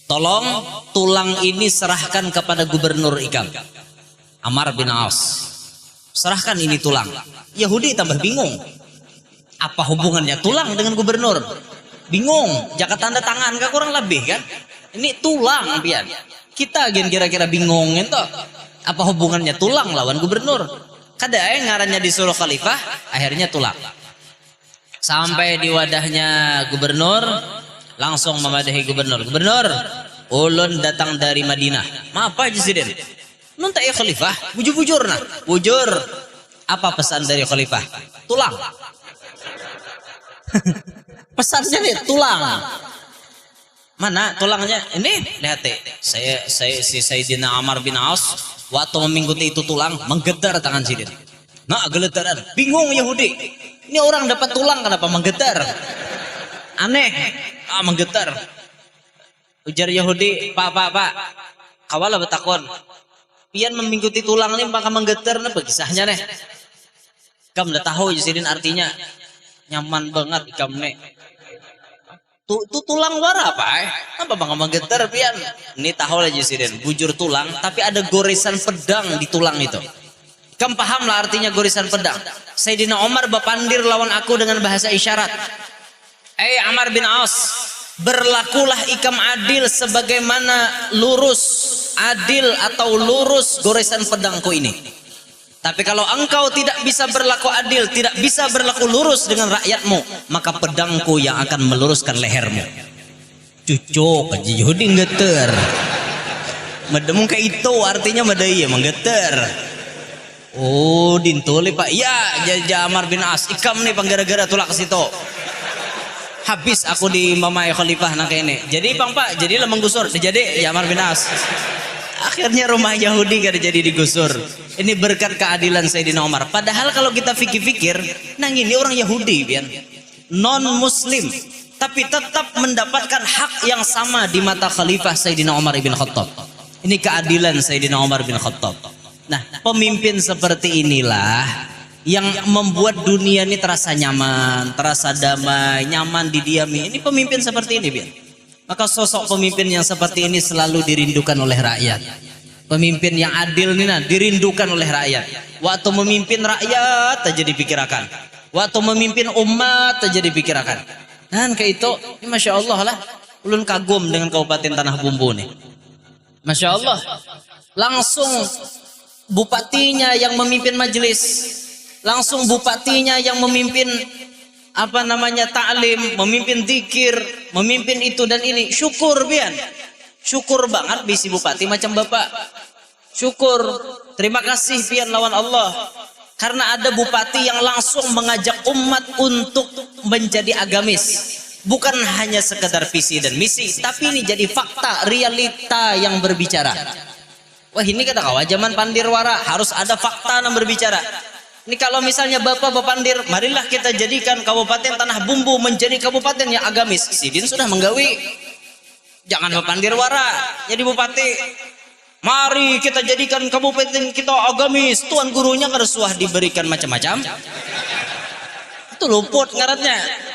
Tolong tulang ini serahkan kepada gubernur Ikam. Amar bin As. Serahkan ini tulang. Yahudi tambah bingung. Apa hubungannya tulang dengan gubernur? Bingung. Jaka tanda tangan kah kurang lebih kan? Ini tulang pian. Kita kira-kira bingung itu. Apa hubungannya tulang lawan gubernur? Kada ngarannya disuruh khalifah, akhirnya tulang. Sampai di wadahnya gubernur, langsung memadahi gubernur. Gubernur, ulun datang dari Madinah. Maaf Pak Presiden. Nun tak ya khalifah, bujur-bujur nah. Bujur. Apa pesan dari khalifah? Tulang. Pesannya nih tulang. Mana tulangnya? Ini lihat deh. Saya si Sayyidina Amar bin As waktu memingguti itu tulang menggetar tangan Sidin. Nah geletaran. Bingung Yahudi. Ini orang dapat tulang kenapa menggetar? Aneh. Menggetar. Ujar Yahudi, Pak. Kawala betakon. Pian memingguti tulang ini maka menggetar nah kisahnya nih. Kamu udah tahu Sidin artinya nyaman banget ikam nih. Tuh tulang wara apa? Apa bang menggetar pian? Ini tahu aja Presiden, bujur tulang, tapi ada goresan pedang di tulang itu. Kamu paham lah artinya goresan pedang. Sayyidina Umar berpandir lawan aku dengan bahasa isyarat. Amar bin As, berlakulah ikam adil sebagaimana lurus, adil atau lurus goresan pedangku ini. Tapi kalau engkau tidak bisa berlaku adil, tidak bisa berlaku lurus dengan rakyatmu, maka pedangku yang akan meluruskan lehermu. Cucuk aja Yahudi ngeter. Medemung ke itu artinya medai ya menggeter. Oh dintuli pak, ya Jamar bin As ikam nih panggara-gara tulak ke situ. Habis aku di Mamai Khalifah nak ini. Jadi bang pak, jadi lemeng gusur, jadi Jamar bin As. Akhirnya rumah Yahudi gak jadi digusur. Ini berkat keadilan Sayyidina Umar. Padahal kalau kita fikir-fikir, nang ini orang Yahudi, biar non Muslim, tapi tetap mendapatkan hak yang sama di mata Khalifah Sayyidina Umar ibn Khattab. Ini keadilan Sayyidina Umar bin Khattab. Nah, pemimpin seperti inilah yang membuat dunia ini terasa nyaman, terasa damai, nyaman didiami. Ini pemimpin seperti ini, biar. Maka sosok pemimpin yang seperti ini selalu dirindukan oleh rakyat. Pemimpin yang adil ini dirindukan oleh rakyat. Waktu memimpin rakyat aja dipikirkan. Waktu memimpin umat aja dipikirkan. Dan kayak itu, ini Masya Allah lah. Ulun kagum dengan Kabupaten Tanah Bumbu nih. Masya Allah. Langsung bupatinya yang memimpin majelis, langsung bupatinya yang memimpin apa namanya ta'lim, memimpin zikir, memimpin itu dan ini. Syukur pian, syukur banget bisi bupati macam bapak. Syukur, terima kasih pian lawan Allah, karena ada bupati yang langsung mengajak umat untuk menjadi agamis. Bukan hanya sekedar visi dan misi, tapi ini jadi fakta, realita yang berbicara. Wah ini kata kawan zaman Pandirwara harus ada fakta yang berbicara. Ini kalau misalnya Bapak Pandir, marilah kita jadikan Kabupaten Tanah Bumbu menjadi kabupaten yang agamis. Sidin sudah menggawi. Jangan Pandirwara jadi bupati. Mari kita jadikan kabupaten kita agamis. Tuan gurunya kersuah diberikan macam-macam. Itu luput ngaratnya.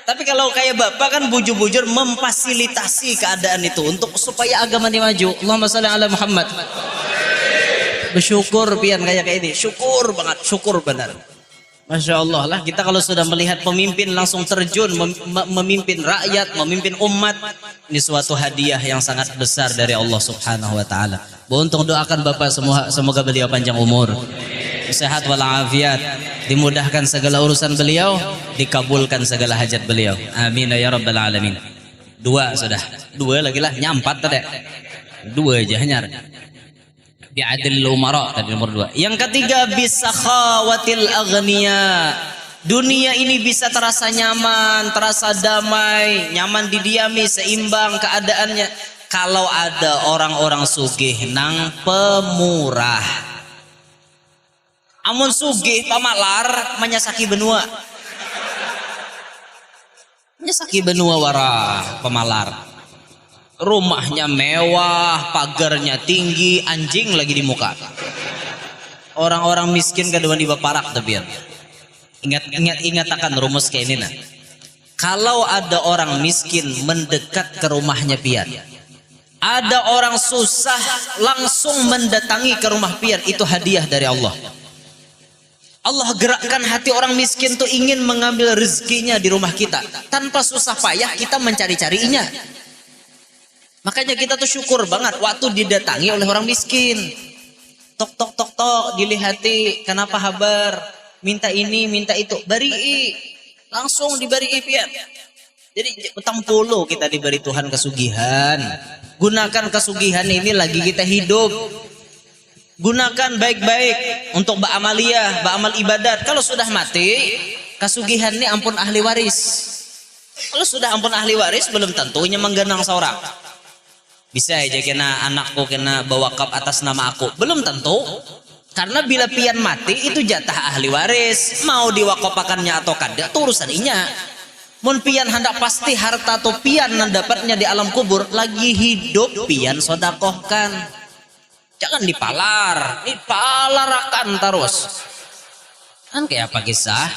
Tapi kalau kayak bapak kan bujur-bujur memfasilitasi keadaan itu untuk supaya agama ini maju. Allahumma shalli ala Muhammad. Bersyukur pian kayak ini, syukur banget, syukur benar. Masya Allah lah, kita kalau sudah melihat pemimpin langsung terjun memimpin rakyat, memimpin umat, ini suatu hadiah yang sangat besar dari Allah Subhanahu wa taala. Untuk doakan bapak semua, semoga beliau panjang umur, sehat walafiat, dimudahkan segala urusan beliau, dikabulkan segala hajat beliau. Amin ya rabbal alamin. Dua sudah, dua lagi lah, nyampat tadi. Dua aja hanyar. Bi'adil umara tadi nomor 2. Yang ketiga bisakhawatil aghniya. Dunia ini bisa terasa nyaman, terasa damai, nyaman didiami, seimbang keadaannya kalau ada orang-orang sugih nang pemurah. Amun sugih pamalar menyasaki benua. Menyasaki benua warah pamalar. Rumahnya mewah, pagarnya tinggi, anjing lagi di muka. Orang-orang miskin kedua di baparak tapi ingat akan rumus kayak ini nah. Kalau ada orang miskin mendekat ke rumahnya pian, ada orang susah langsung mendatangi ke rumah pian, itu hadiah dari Allah. Allah gerakkan hati orang miskin tuh ingin mengambil rezekinya di rumah kita. Tanpa susah payah kita mencari-carinya. Makanya kita tuh syukur banget waktu didatangi oleh orang miskin. Tok tok tok tok, dilihati, kenapa habar, minta ini, minta itu, bari, langsung dibari pian. Jadi utang puluh kita diberi Tuhan kesugihan. Gunakan kesugihan ini lagi kita hidup. Gunakan baik-baik untuk ba'amaliyah, ba'amal ibadat. Kalau sudah mati, kesugihan ini ampun ahli waris. Kalau sudah ampun ahli waris, belum tentunya menggenang seorang. Bisa aja kena anakku kena bawa kap atas nama aku, belum tentu, karena bila pian mati itu jatah ahli waris, mau diwakopakannya atau kada itu urusan inya. Mun pian hendak pasti harta atau pian dapatnya di alam kubur, lagi hidup pian sodakohkan, jangan dipalarakan terus. Kan kayak apa kisah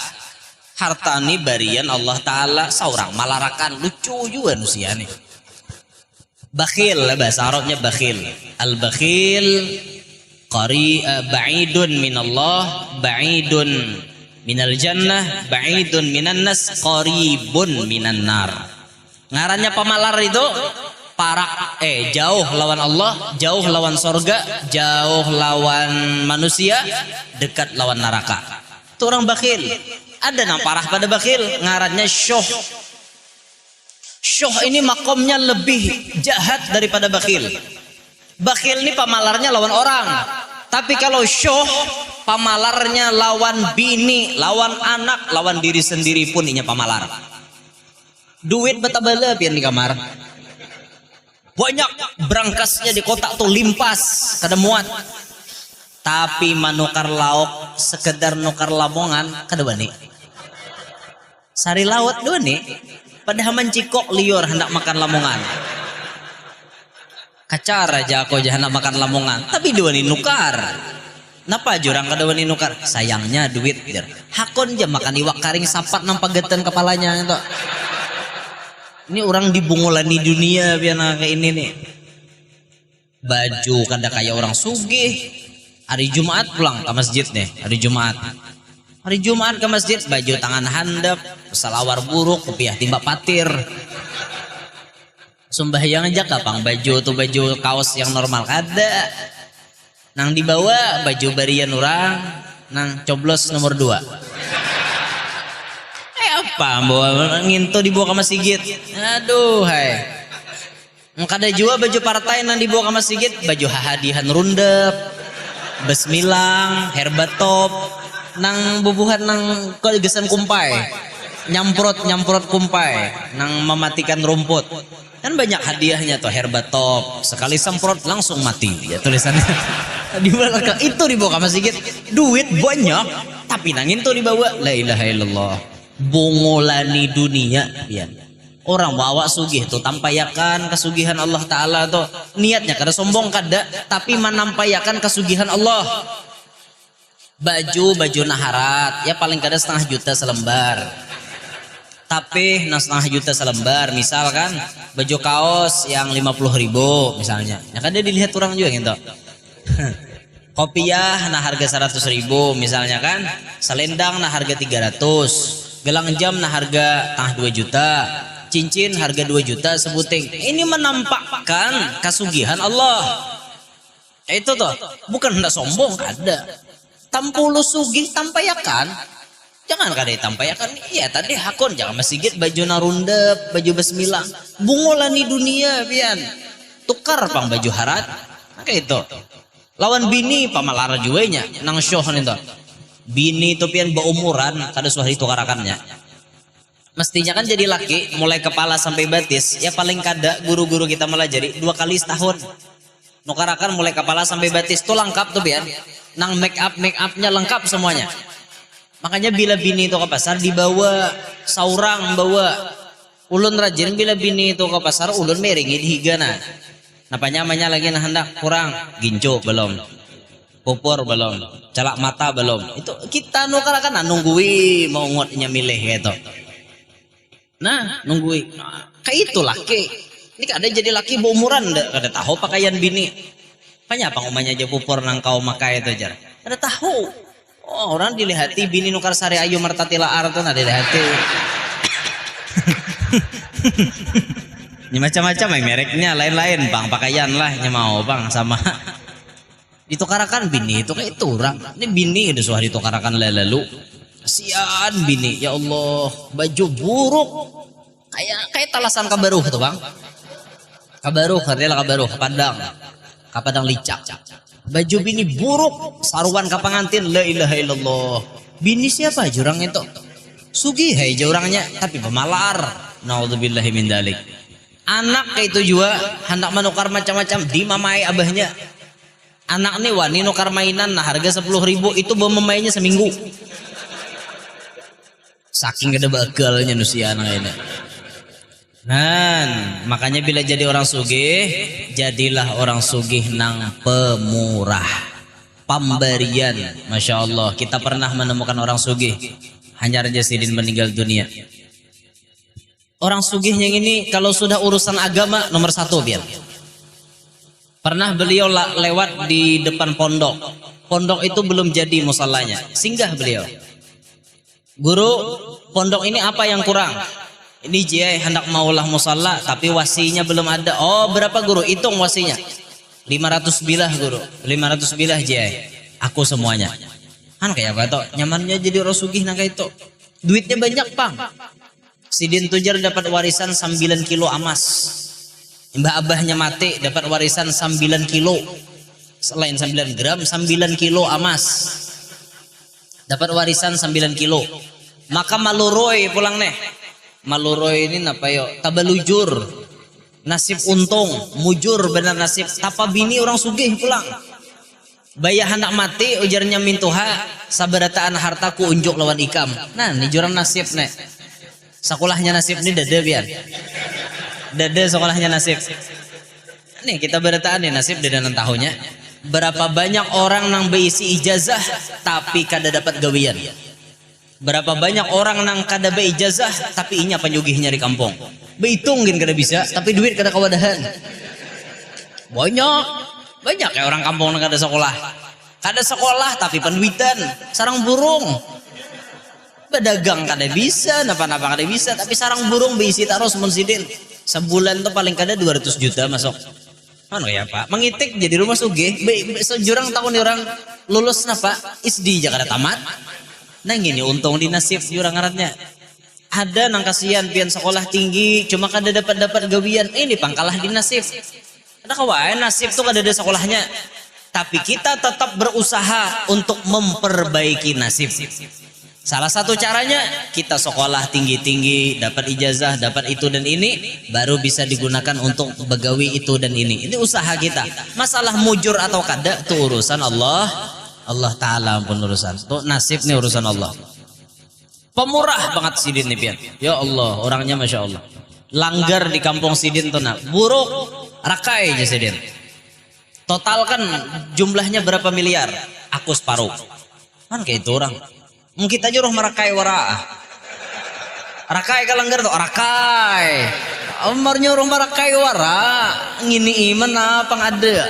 harta ini barian Allah Ta'ala seorang malarakan, lucu juga manusia nih. Bakhil, bahasa Arabnya bakhil. Al-bakhil ba'idun minallah, ba'idun minal jannah, ba'idun minan nas, qaribun minan nar. Ngarannya pemalar itu jauh lawan Allah, jauh lawan sorga, jauh lawan manusia, dekat lawan neraka. Itu orang bakhil. Ada yang parah pada bakhil, ngarannya syuh. Syuh ini makomnya lebih jahat daripada bakhil. Bakhil nih pamalarnya lawan orang. Tapi kalau syuh, pamalarnya lawan bini, lawan anak, lawan diri sendiri pun inya pamalar. Duit betabala pian di kamar. Banyak berangkasnya di kotak tuh limpas, kada muat. Tapi manukar lauk, sekedar nukar lamongan, kada bani. Sari laut dua nih, padahal mencikok liur hendak makan lamongan. Kacar aja aku hendak makan lamongan, tapi dua nih nukar. Napa jurang kada wani nukar? Sayangnya duit. Hakon aja makan iwak karing sapat nampak geten kepalanya itu. Ini orang dibungulani dunia biar kayak ini nih. Baju kada kayak orang sugih. Hari Jumat pulang ke masjid nih, hari Jumat. Hari Jumat ke masjid, baju tangan handap, salawar buruk, kopiah timba patir. Sembahyang aja kapang baju tuh baju kaos yang normal kada. Nang dibawa baju barian orang, nang coblos nomor 2. Apa bawa nginto dibawa ke masjid? Aduh hai. Kada jua baju partai nang dibawa ke masjid, baju hadihan rundep, besmilang, herbatop, nang bubuhan nang kegesan kumpai. Nyamprot kumpai, nang mematikan rumput. Kan banyak hadiahnya tuh herbatop, sekali semprot langsung mati ya tulisannya. Di belakang itu dibawa ke masjid, duit banyak tapi nangin tuh dibawa. La ilaha illallah. Bungulani dunia ya. Orang bawa sugih tuh tampayakan kesugihan Allah Ta'ala tuh niatnya kada sombong kada, tapi menampayakan kesugihan Allah. Baju naharat ya paling kada 1,5 juta selembar. Tapi 1,5 juta selembar, misalkan baju kaos yang 50.000 misalnya, ya kan dia dilihat orang juga gitu. Kopiah nah harga 100.000 misalnya kan, selendang nah harga 300, gelang jam nah harga 2 juta, cincin harga 2 juta sebuting. Ini menampakkan kesugihan Allah. Itu tuh bukan hendak sombong ada. Tampulu sugih tampayakan. Jangan kada ditampayakan. Iya tadi hakon jangan masjid baju narundep, baju besmilang. Bungolani dunia pian. Tukar pang baju harat. Maka itu. Lawan bini pamalara juenya nang syuh itu. Bini itu pian baumuran kada suah ditukarakannya. Mestinya kan jadi laki mulai kepala sampai batis ya paling kada guru-guru kita melajari 2 kali setahun. Nukarakan mulai kepala sampai batis tuh lengkap tuh pian. Nang make upnya lengkap semuanya. Makanya bila bini itu ke pasar dibawa saurang bawa ulun rajin bila bini itu ke pasar ulun meringit higana. Napa namanya lagi nah hendak kurang ginco belum, pupur belum, celak mata belum. Itu kita nukarakan nunggui mau ngotnya milih gitu. Nah nunggui kayak itu laki. Ini kada jadi laki berumuran kada tahu pakaian bini. Makanya apa umanya aja pupur nang kau makai itu jar. Kada tahu. Oh, orang dilihati bini nukar sari ayu martatila arton ada dilihati. Ini macam-macam mereknya lain-lain bang pakaian lah nya mau bang sama. Ditukarakan bini itu kayak itu orang. Ini bini udah suah ditukarakan lalu. Kasihan bini ya Allah baju buruk kayak talasan kabaruh tuh bang. Kabaruh artinya kabaruh Padang licak. Baju bini buruk, saruan ke pengantin, la ilaha illallah. Bini siapa jurang itu? Sugih hai jurangnya, tapi pemalar. Naudzubillahi min dalik. Anak kayak itu juga hendak menukar macam-macam di mamai abahnya. Anak nih wani nukar mainan nah harga 10.000 itu bawa memainya seminggu. Saking gede bagelnya nusia anak ini. Nah, makanya bila jadi orang sugih, jadilah orang sugih nang pemurah, pemberian. Masya Allah, kita pernah menemukan orang sugih, hanya Raja Sidin meninggal dunia. Orang sugihnya ini kalau sudah urusan agama nomor 1 biar. Pernah beliau lewat di depan pondok. Pondok itu belum jadi musallanya, singgah beliau. Guru, pondok ini apa yang kurang? Ini jai hendak maulah musalla tapi wasinya belum ada. Oh berapa guru? Hitung wasinya 500 bilah guru. 500 bilah jai. Aku semuanya. Kan kayak apa tuh? Nyamannya jadi orang sugih nang kayak itu. Duitnya banyak pang. Sidin Tujar dapat warisan 9 kilo emas. Mbah abahnya mati dapat warisan 9 kilo, selain 9 gram 9 kilo emas, dapat warisan 9 kilo. Maka maluroi pulang nih, maluroi ini apa yo, tabalujur, nasib untung mujur benar nasib, tapa bini orang sugih pulang. Bayah anak mati ujarnya mintuha sabarataan hartaku unjuk lawan ikam. Nah ini jurang nasib nih, sekolahnya nasib ini dada biar dada sekolahnya nasib. Nih kita berataan nih nasib dada nan tahunya. Berapa banyak orang nang beisi ijazah tapi kada dapat gawian. Berapa banyak orang nang kada be ijazah tapi inya penyugihnya di kampung. Behitungin kada bisa tapi duit kada kawadahan. Banyak ya orang kampung nang kada sekolah. Kada sekolah tapi penduitan, sarang burung. Pedagang kada bisa, napa-napa kada bisa, tapi sarang burung beisi taros mensidin. Sebulan tuh paling kada 200 juta masuk. Mana ya Pak? Mengitik jadi rumah sugih. Sejurang tahun orang lulus napa? ISD aja kada tamat. Nah gini untung di nasib jurang ngarannya. Ada nang kasihan pian sekolah tinggi cuma kada dapat gawian. Ini pangkalah di nasib. Ada kawan nasib tuh kada ada sekolahnya. Tapi kita tetap berusaha untuk memperbaiki nasib. Salah satu caranya kita sekolah tinggi-tinggi, dapat ijazah, dapat itu dan ini, baru bisa digunakan untuk begawi itu dan ini. Ini usaha kita. Masalah mujur atau kada itu urusan Allah. Allah Ta'ala pun urusan. Itu nasib nih urusan Allah. Pemurah banget Sidin nih pian. Ya Allah, orangnya Masya Allah. Langgar di kampung Sidin tuh nak. Buruk, rakai aja Sidin. Total kan jumlahnya berapa miliar? Aku separuh. Kan kayak itu orang. Mungkin aja roh merakai wara. Rakai kalanggar tuh rakai. Amarnya roh merakai wara. Ngini iman apa ngada?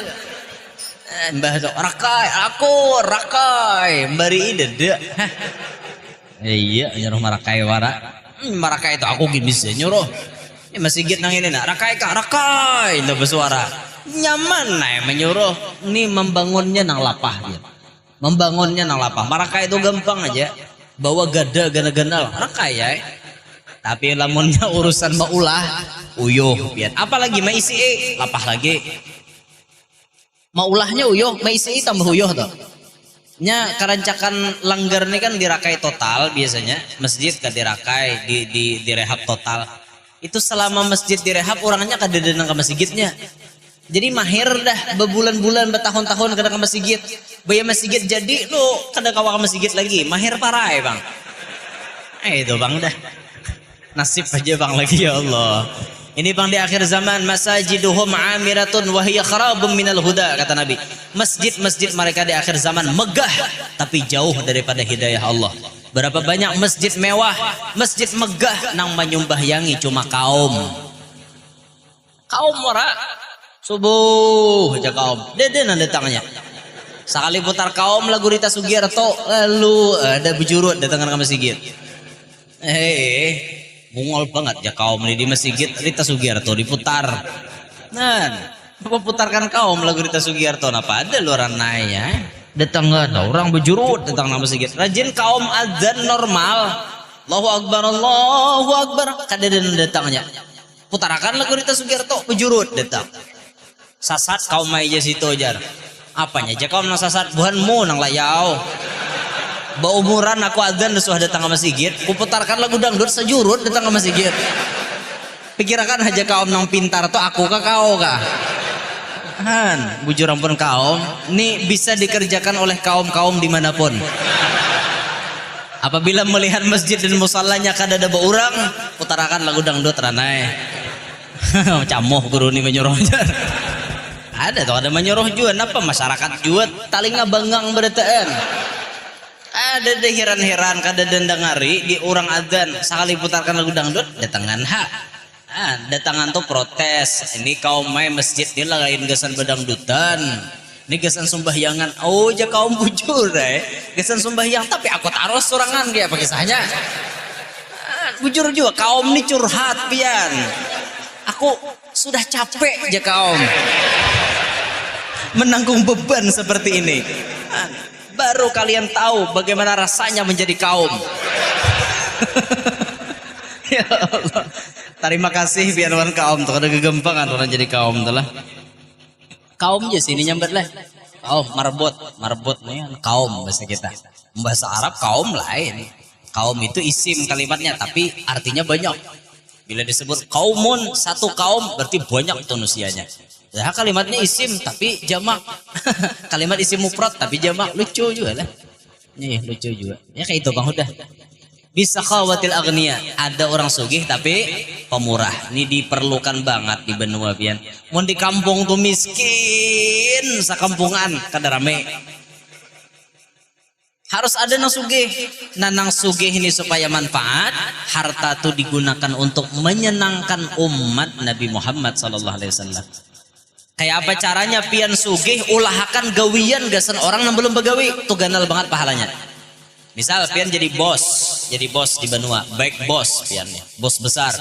Mbah tuh rakai. Aku rakai. Bari ide. Iya, nyuruh merakai wara. Merakai itu aku gini bisa nyuruh. Ini masih git nang ini nak. Rakai kak rakai. Itu bersuara. Nyaman nih menyuruh. Ini membangunnya nang lapah dia. Membangunnya nang lapah. Marakai itu gampang aja. Bawa gada gana-ganal. Rakai ya. Tapi lamunnya urusan maulah. Uyuh. Apalagi maisi lapah lagi. Maulahnya uyuh. Maisi tambah uyuh tuh. Nya kerancakan langgar ini kan dirakai total biasanya. Masjid kan dirakai. Direhab total. Itu selama masjid direhab orangnya kada datang ke masjidnya. Jadi mahir dah berbulan-bulan bertahun-tahun kadang ke masjid. Bayar masjid jadi lu kadang kawa ke masjid lagi. Mahir parah ya bang. Itu bang dah. Nasib aja bang lagi ya Allah. Ini bang di akhir zaman masajiduhum amiratun wahiyya kharabum minal huda kata Nabi. Masjid-masjid mereka di akhir zaman megah tapi jauh daripada hidayah Allah. Berapa banyak masjid mewah, masjid megah nang menyumbahyangi cuma kaum ora. Subuh aja kaum deden datangnya sekali putar kaum lagu Rita Sugiarto lalu ada bejurut datang ke masjid. Bungol banget ya kaum ini di masjid Rita Sugiarto diputar. Nah apa putarkan kaum lagu Rita Sugiarto apa ada luaran naya datang nggak ada orang bejurut datang ke masjid. Rajin kaum adzan normal Allahu Akbar kadeden datangnya putarakan lagu Rita Sugiarto bejurut datang. Sasat kaum aja situ ajar. Apanya aja kaum nang sasat buhanmu nang layau. Baumuran aku adzan sudah datang ke masjid. Kuputarkan lagu dangdut sejurut datang ke masjid. Pikirakan aja kaum nang pintar tuh aku kah kau kah? Han, bujur ampun kaum. Ini bisa dikerjakan oleh kaum-kaum dimanapun. Apabila melihat masjid dan musallanya kada ada orang, putarakan lagu dangdut ranai. Camoh guru ini menyuruh aja. Ada tuh ada menyuruh juga apa masyarakat juga taling ngabanggang berataan. Ada deh heran-heran kada dendang hari di orang adzan sekali putarkan lagu dangdut datangan datangan tuh protes. Ini kaum main masjid dia lain gasan bedangdutan. Ini gasan sumbahyangan. Oh ja kaum bujur deh. Gasan sumbahyang tapi aku taruh sorangan kayak pakai sahnya. Bujur juga kaum ini curhat pian. Aku sudah capek aja kaum menanggung beban seperti ini. Baru kalian tahu bagaimana rasanya menjadi kaum. Ya Allah. Terima kasih biar wan kaum tuh ada gegempangan orang jadi kaum tuh lah. Kaum aja sini nyamber lah. Kaum marbot nih kaum bahasa kita. Bahasa Arab kaum lain. Kaum itu isim kalimatnya tapi artinya banyak. Bila disebut kaumun satu kaum berarti banyak tuh manusianya. Ya kalimatnya isim tapi jamak. Kalimat isim mufrad tapi jamak lucu juga lah. Nih lucu juga. Ya kayak itu Bang udah. Bisa khawatil agniya, ada orang sugih tapi pemurah. Ini diperlukan banget di benua pian. Mun di kampung tuh miskin, sakampungan kada rame. Harus ada nang sugih. Nah nang sugih ini supaya manfaat, harta itu digunakan untuk menyenangkan umat Nabi Muhammad SAW. Kayak apa caranya pian sugih ulahakan gawian gasan orang yang belum begawi, tuh ganal banget pahalanya. Misal pian jadi bos di benua, baik bos piannya, bos besar.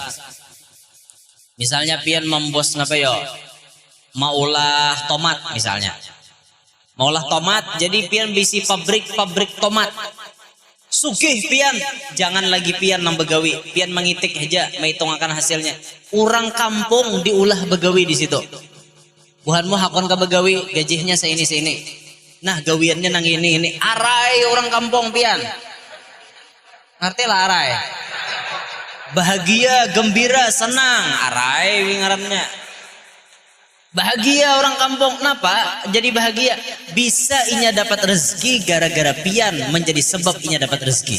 Misalnya pian membos ngapa yo? Maulah tomat misalnya. Maulah tomat, jadi pian bisi pabrik tomat. Sugih pian, jangan lagi pian nang begawi, pian mengitik aja, menghitungakan hasilnya. Orang kampung diulah begawi di situ. Buhanmu hakon ke begawi, gajinya seini. Nah gawiannya nang ini arai orang kampung pian. Ngerti lah arai. Bahagia, gembira, senang, arai wingarannya. Bahagia orang kampung, kenapa? Jadi bahagia. Bisa inya dapat rezeki gara-gara pian menjadi sebab inya dapat rezeki.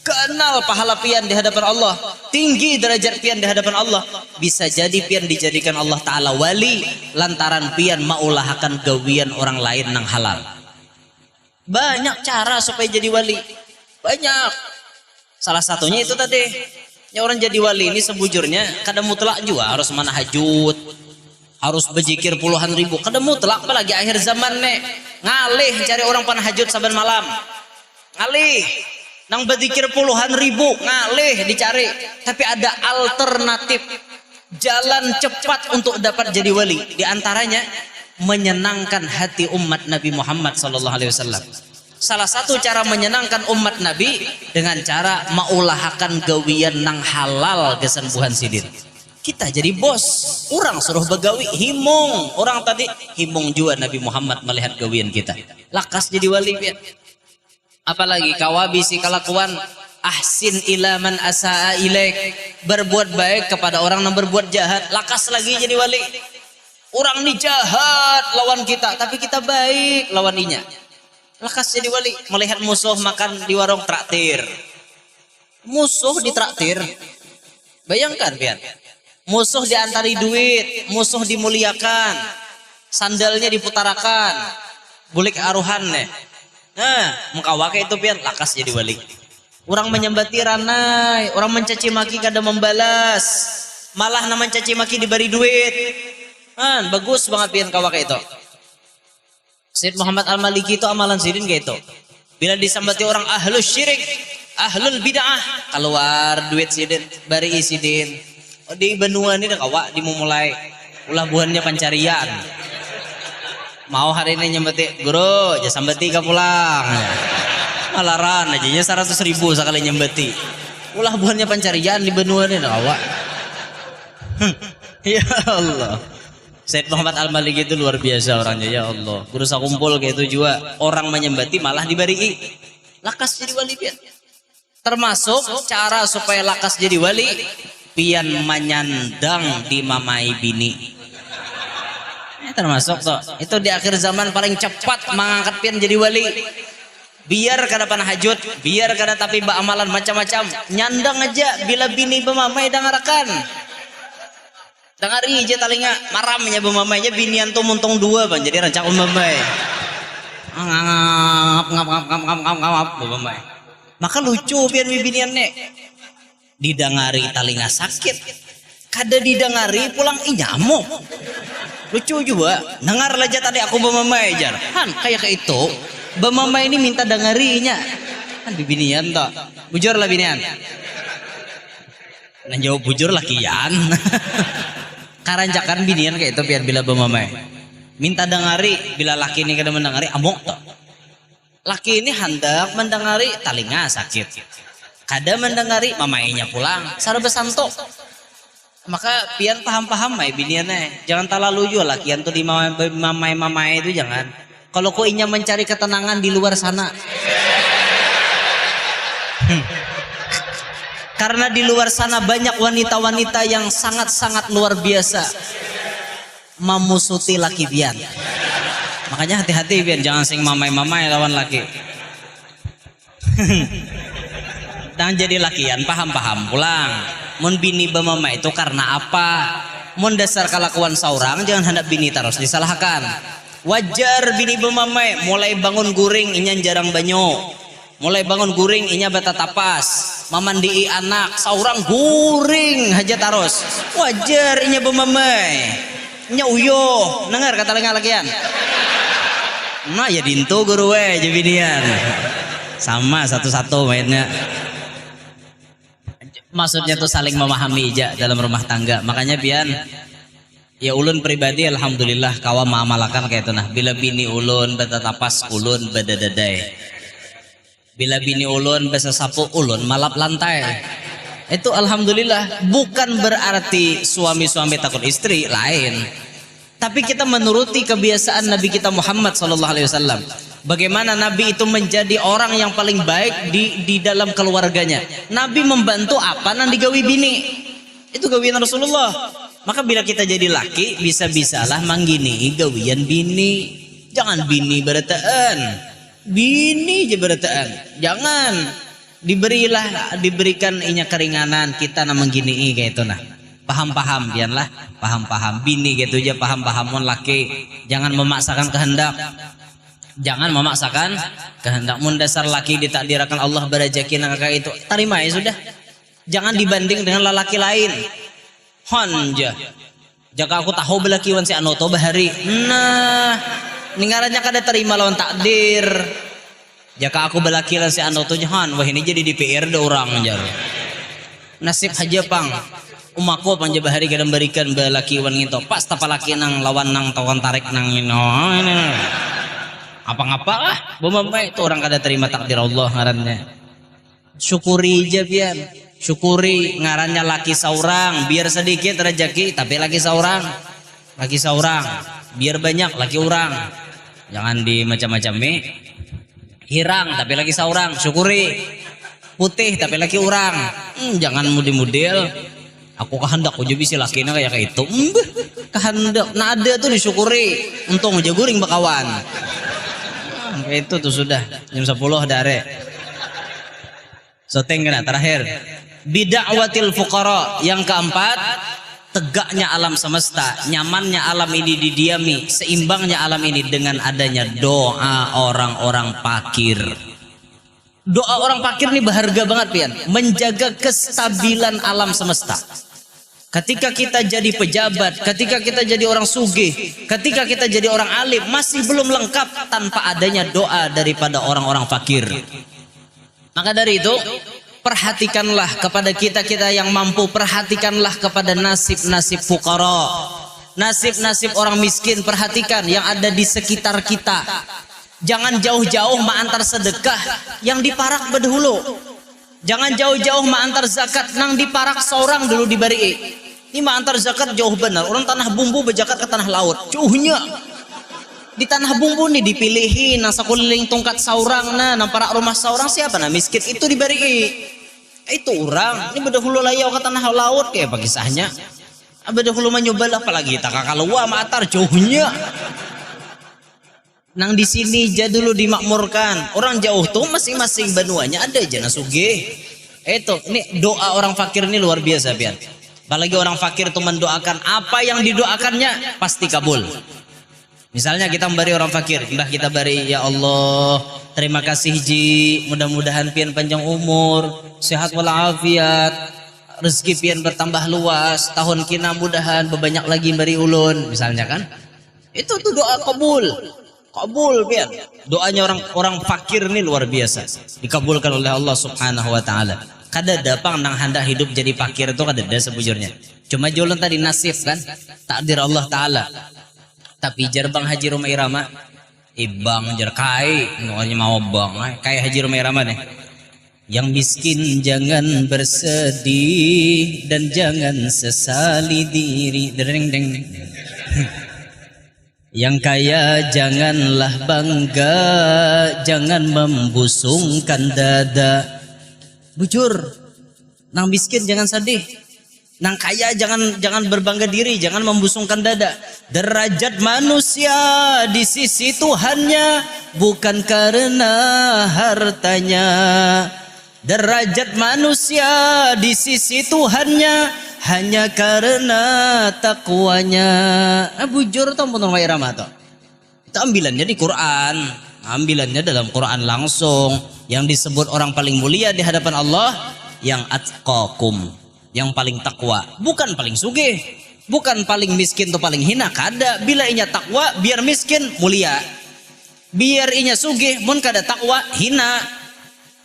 Kenal pahala pian di hadapan Allah, tinggi derajat pian di hadapan Allah. Bisa jadi pian dijadikan Allah Ta'ala wali lantaran pian maulahakan gawian orang lain nang halal. Banyak cara supaya jadi wali, banyak. Salah satunya itu tadi, ya orang jadi wali ini sebujurnya kadang mutlak juga harus manahajud, harus berzikir puluhan ribu. Kadang mutlak apalagi akhir zaman nih, ngalih cari orang panahajud saban malam, ngalih nang berzikir puluhan ribu, ngalih dicari. Tapi ada alternatif jalan cepat untuk dapat jadi wali, di antaranya menyenangkan hati umat Nabi Muhammad SAW. Salah satu cara menyenangkan umat Nabi dengan cara maulahakan gawian nang halal kesembuhan sidin. Kita jadi bos, orang suruh begawi, himung. Orang tadi himung juga Nabi Muhammad melihat gawian kita. Lakas jadi wali pian. Apalagi kawabisi kelakuan ahsin ila man asaa ilaik, berbuat baik kepada orang yang berbuat jahat. Lakas lagi jadi wali. Orang ini jahat lawan kita, tapi kita baik lawan inya. Lekas jadi wali. Melihat musuh makan di warung traktir. Musuh di traktir. Bayangkan pian. Musuh diantari duit, musuh dimuliakan, sandalnya diputarakan, bulik aruhan nih. Nah, mengkawake itu pian, lakas jadi wali. Orang menyembati ranai, orang mencaci maki kada membalas, malah nama mencaci maki diberi duit. Bagus banget pian kawake itu. Syed Muhammad Al-Maliki itu amalan sidin kayak itu. Bila disambati orang ahlul syirik, ahlul bid'ah, keluar duit sidin, bari sidin. Oh, di benua ini dah kawak dimulai ulah buhannya pencarian. Mau hari ini nyembati guru, aja sambati ka pulang. Malaran aja nya 100.000 sekali nyembati. Ulah buhannya pencarian di benua ini dah kawak. Ya Allah. Syed Muhammad Al-Maliki itu luar biasa orangnya, ya Allah. Berusaha kumpul kayak itu juga orang menyembati malah diberi lakas jadi wali pian. Termasuk cara supaya lakas jadi wali, pian menyandang di mamai bini. Termasuk toh. Itu di akhir zaman paling cepat mengangkat pian jadi wali. Biar kada panahajud, biar kada tapi amalan macam-macam, nyandang aja bila bini bemamai dangarakan. Dengari aja talinga maramnya bemamainya binian tuh muntung dua bang, jadi rancak bemamai. Ngap bemamai. Maka lucu pian binian nek. Didangari talinga sakit, kada didangari pulang nyamuk. Lucu juga. Dengar aja tadi aku bemamai jar. Kayak itu. Bemamai ini minta dengarinya. Kan binian toh. Bujur lah binian. Nah jawab bujur lah kian. Karancakan binian kayak itu biar bila bemamai minta dengari, bila laki ini kada mendengari amuk toh. Laki ini hendak mendengari talinga sakit, kada mendengari mamainya pulang sara besanto. Maka pian paham-paham mai biniannya. Jangan terlalu juga lah kian tuh di mamai itu jangan. Kalau kau ingin mencari ketenangan di luar sana. Karena di luar sana banyak wanita-wanita yang sangat-sangat luar biasa memusuti laki pian. Makanya hati-hati pian, jangan sing mamai-mamai lawan laki. Jangan jadi lakian, paham-paham pulang. Mun bini bemama itu karena apa? Mun dasar kelakuan seorang jangan hendak bini terus disalahkan. Wajar bini bemama mulai bangun guring inyan jarang banyu. Mulai bangun guring inya bata tapas. Mamandi anak seorang guring haja terus. Wajar inya bemama. Inya uyo, dengar kata lengah lakian. Nah ya dintu guru we jebinian. Sama satu-satu mainnya. Maksudnya tuh saling memahami aja dalam rumah tangga. Makanya pian ya ulun pribadi alhamdulillah kawa maamalakan kayak itu nah. Bila bini ulun betatapas ulun bedadadai. Bila bini ulun besa sapu ulun malap lantai. Itu alhamdulillah bukan berarti suami-suami takut istri lain. Tapi kita menuruti kebiasaan Nabi kita Muhammad SAW. Bagaimana Nabi itu menjadi orang yang paling baik di dalam keluarganya. Nabi membantu apa nang digawi bini. Itu gawian Rasulullah. Maka bila kita jadi laki, bisa-bisalah manggini gawian bini. Jangan bini berataan. Bini aja berataan. Jangan diberikan inya keringanan kita nang menggini kayak itu nah. Paham-paham biarlah, paham-paham bini gitu aja paham-paham mon laki. Jangan memaksakan kehendak. Jangan memaksakan kehendak. Mun dasar laki ditakdirkan Allah berajaki nang kayak itu, terima ya sudah. Jangan dibanding dengan lelaki lain. Honja. Jika aku tahu belakiwan si anoto bahari. Nah, ningarannya kada terima lawan takdir. Jika aku belakilan si anoto jahan, wah ini jadi di PR ada orang jar. Nasib aja pang. Umaku panja bahari kadang berikan belakiwan gitu. Pas tapalaki nang lawan nang tawan tarik nang ino. Apa-ngapa lah, itu orang kada terima takdir Allah ngarannya. Syukuri aja pian, syukuri ngarannya laki seorang, biar sedikit rezeki tapi laki seorang, biar banyak laki orang. Jangan di macam-macam hirang tapi laki seorang, syukuri. Putih tapi laki orang, jangan mudi-mudil. Aku kehendak uji bisa lakinya kayak itu, kehendak. Nah ada tuh disyukuri, untung aja guring bakawan. Itu tuh sudah jam 10 dare. Soteng kena terakhir. Bid'awatil fuqara yang keempat, tegaknya alam semesta, nyamannya alam ini didiami, seimbangnya alam ini dengan adanya doa orang-orang fakir. Doa orang fakir ini berharga banget pian, menjaga kestabilan alam semesta. Ketika kita jadi pejabat, ketika kita jadi orang sugih, ketika kita jadi orang alim, masih belum lengkap tanpa adanya doa daripada orang-orang fakir. Maka dari itu, perhatikanlah kepada kita-kita yang mampu, perhatikanlah kepada nasib-nasib fuqara, nasib-nasib orang miskin, perhatikan yang ada di sekitar kita. Jangan jauh-jauh ma'antar sedekah yang diparak berdahulu. Jangan jauh-jauh ma'antar zakat nang diparak seorang dulu diberi. Ini ma'antar zakat jauh benar. Orang tanah bumbu berzakat ke tanah laut. Jauhnya. Di tanah bumbu nih dipilihin nang sakuliling tungkat seorang nang parak rumah seorang siapa nah miskin itu diberi. Itu orang. Ini berdahulu layau ke tanah laut kayak bagi sahnya. Berdahulu menyobal apalagi tak kakalua ma'antar jauhnya. Nang di sini aja dulu dimakmurkan. Orang jauh tuh masing-masing benuanya ada aja nasuge. Itu ini doa orang fakir ini luar biasa pian. Apalagi orang fakir itu mendoakan apa yang didoakannya pasti kabul. Misalnya kita memberi orang fakir, mbah kita beri ya Allah, terima kasih ji, mudah-mudahan pian panjang umur, sehat walafiat, rezeki pian bertambah luas, tahun kina mudahan bebanyak lagi beri ulun, misalnya kan? Itu tuh doa kabul. Kabul pian. Doanya orang fakir ini luar biasa. Dikabulkan oleh Allah Subhanahu wa taala. Kada dapang nang hendak hidup jadi fakir itu kada ada sebujurnya. Cuma jualan tadi nasib kan, takdir Allah taala. Tapi jarbang Haji Roma Irama, ibang jar kai, ngomongnya mau bang, kai Haji Roma Irama nih. Yang miskin jangan bersedih dan jangan sesali diri. Deng deng. Yang kaya janganlah bangga, jangan membusungkan dada. Bujur, nang miskin jangan sedih, nang kaya jangan berbangga diri, jangan membusungkan dada. Derajat manusia di sisi Tuhannya bukan karena hartanya. Derajat manusia di sisi Tuhannya hanya karena takwanya. Bujur tau pun orang irama tuh. Itu ambilannya di Quran, ambilannya dalam Quran langsung. Yang disebut orang paling mulia di hadapan Allah yang atqakum, yang paling takwa, bukan paling sugih, bukan paling miskin atau paling hina. Kada, bila inya takwa biar miskin mulia, biar inya sugih mun kada takwa hina.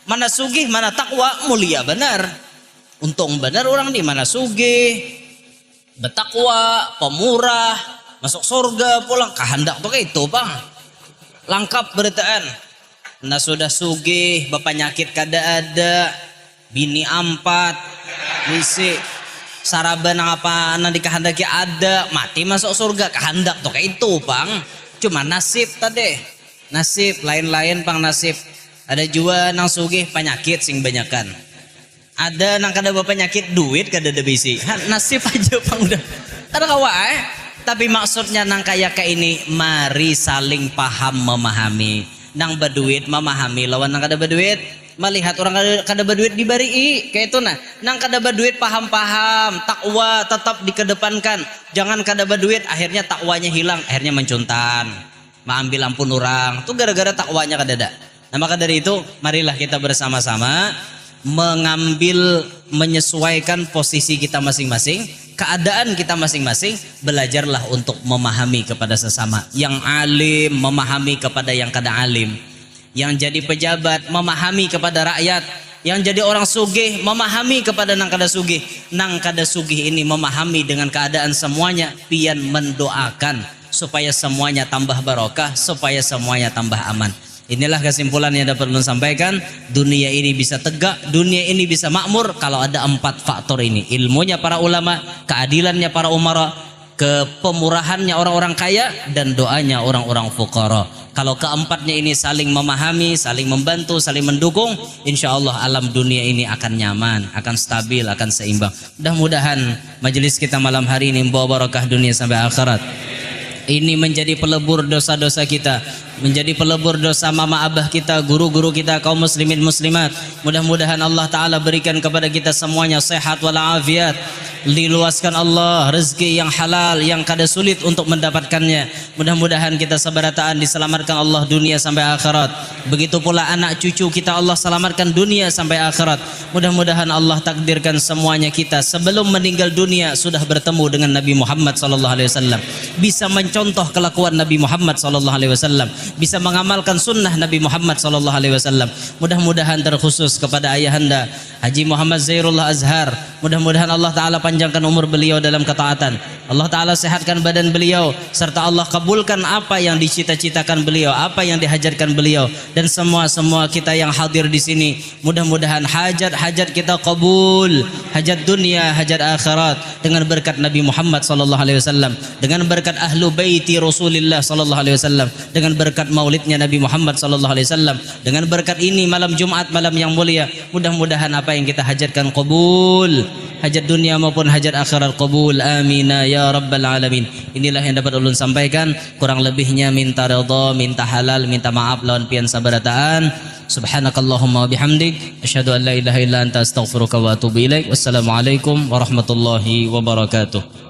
Mana sugih mana takwa mulia benar. Untung benar orang di mana sugih, bertakwa, pemurah, masuk surga pulang kehendak tuh kayak itu bang. Lengkap beritaan. Nah sudah sugih, bapak nyakit kada ada, bini 4, misi saraban apa nanti kehendaki ada, mati masuk surga kehendak tuh kayak itu bang. Cuma nasib tadi, nasib lain-lain bang nasib. Ada juga nang sugih penyakit sing banyakan. Ada nang kada penyakit duit kada ada bisi. Nasib aja bang udah. Kada kawa Tapi maksudnya nang kaya kayak ini mari saling paham memahami. Nang berduit memahami lawan nang kada berduit. Melihat orang kada berduit dibari kayak itu nah. Nang kada berduit paham-paham, takwa tetap dikedepankan. Jangan kada berduit akhirnya takwanya hilang, akhirnya mencuntan. Mengambil ampun orang. Itu gara-gara takwanya kada ada. Nah maka dari itu marilah kita bersama-sama mengambil, menyesuaikan posisi kita masing-masing, keadaan kita masing-masing. Belajarlah untuk memahami kepada sesama. Yang alim memahami kepada yang kada alim, yang jadi pejabat memahami kepada rakyat, yang jadi orang sugih memahami kepada nang kada sugih. Nang kada sugih ini memahami dengan keadaan semuanya, pian mendoakan supaya semuanya tambah barokah, supaya semuanya tambah aman. Inilah kesimpulan yang dapat saya sampaikan. Dunia ini bisa tegak, dunia ini bisa makmur kalau ada 4 faktor ini. Ilmunya para ulama, keadilannya para umara, kepemurahannya orang-orang kaya, dan doanya orang-orang fuqara. Kalau keempatnya ini saling memahami, saling membantu, saling mendukung, insya Allah alam dunia ini akan nyaman, akan stabil, akan seimbang. Mudah-mudahan majelis kita malam hari ini membawa barakah dunia sampai akhirat. Ini menjadi pelebur dosa-dosa kita, menjadi pelebur dosa mama abah kita, guru-guru kita, kaum muslimin muslimat. Mudah-mudahan Allah Ta'ala berikan kepada kita semuanya sehat walafiat, diluaskan Allah rezeki yang halal yang kada sulit untuk mendapatkannya. Mudah-mudahan kita seberataan diselamatkan Allah dunia sampai akhirat. Begitu pula anak cucu kita Allah selamatkan dunia sampai akhirat. Mudah-mudahan Allah takdirkan semuanya kita sebelum meninggal dunia sudah bertemu dengan Nabi Muhammad SAW, bisa mencontoh kelakuan Nabi Muhammad SAW, bisa mengamalkan sunnah Nabi Muhammad SAW. Mudah-mudahan terkhusus kepada ayahanda Haji Muhammad Zairullah Azhar, mudah-mudahan Allah Ta'ala panjangkan umur beliau dalam ketaatan, Allah Ta'ala sehatkan badan beliau, serta Allah kabulkan apa yang dicita-citakan beliau, apa yang dihajarkan beliau, dan semua kita yang hadir di sini. Mudah-mudahan hajat-hajat kita kabul, hajat dunia, hajat akhirat, dengan berkat Nabi Muhammad SAW, dengan berkat ahlu baiti Rasulullah SAW, dengan berkat maulidnya Nabi Muhammad SAW, dengan berkat ini malam Jumat, malam yang mulia. Mudah-mudahan apa yang kita hajatkan kabul, hajat dunia maupun hajat akhirat kabul, amin ya rabbal alamin. Inilah yang dapat ulun sampaikan, kurang lebihnya minta redha, minta halal, minta maaf lawan pian sabarataan. Subhanakallahumma wa bihamdik, asyhadu an la ilaha illa anta astaghfiruka wa atubu ilaik. Wassalamualaikum warahmatullahi wabarakatuh.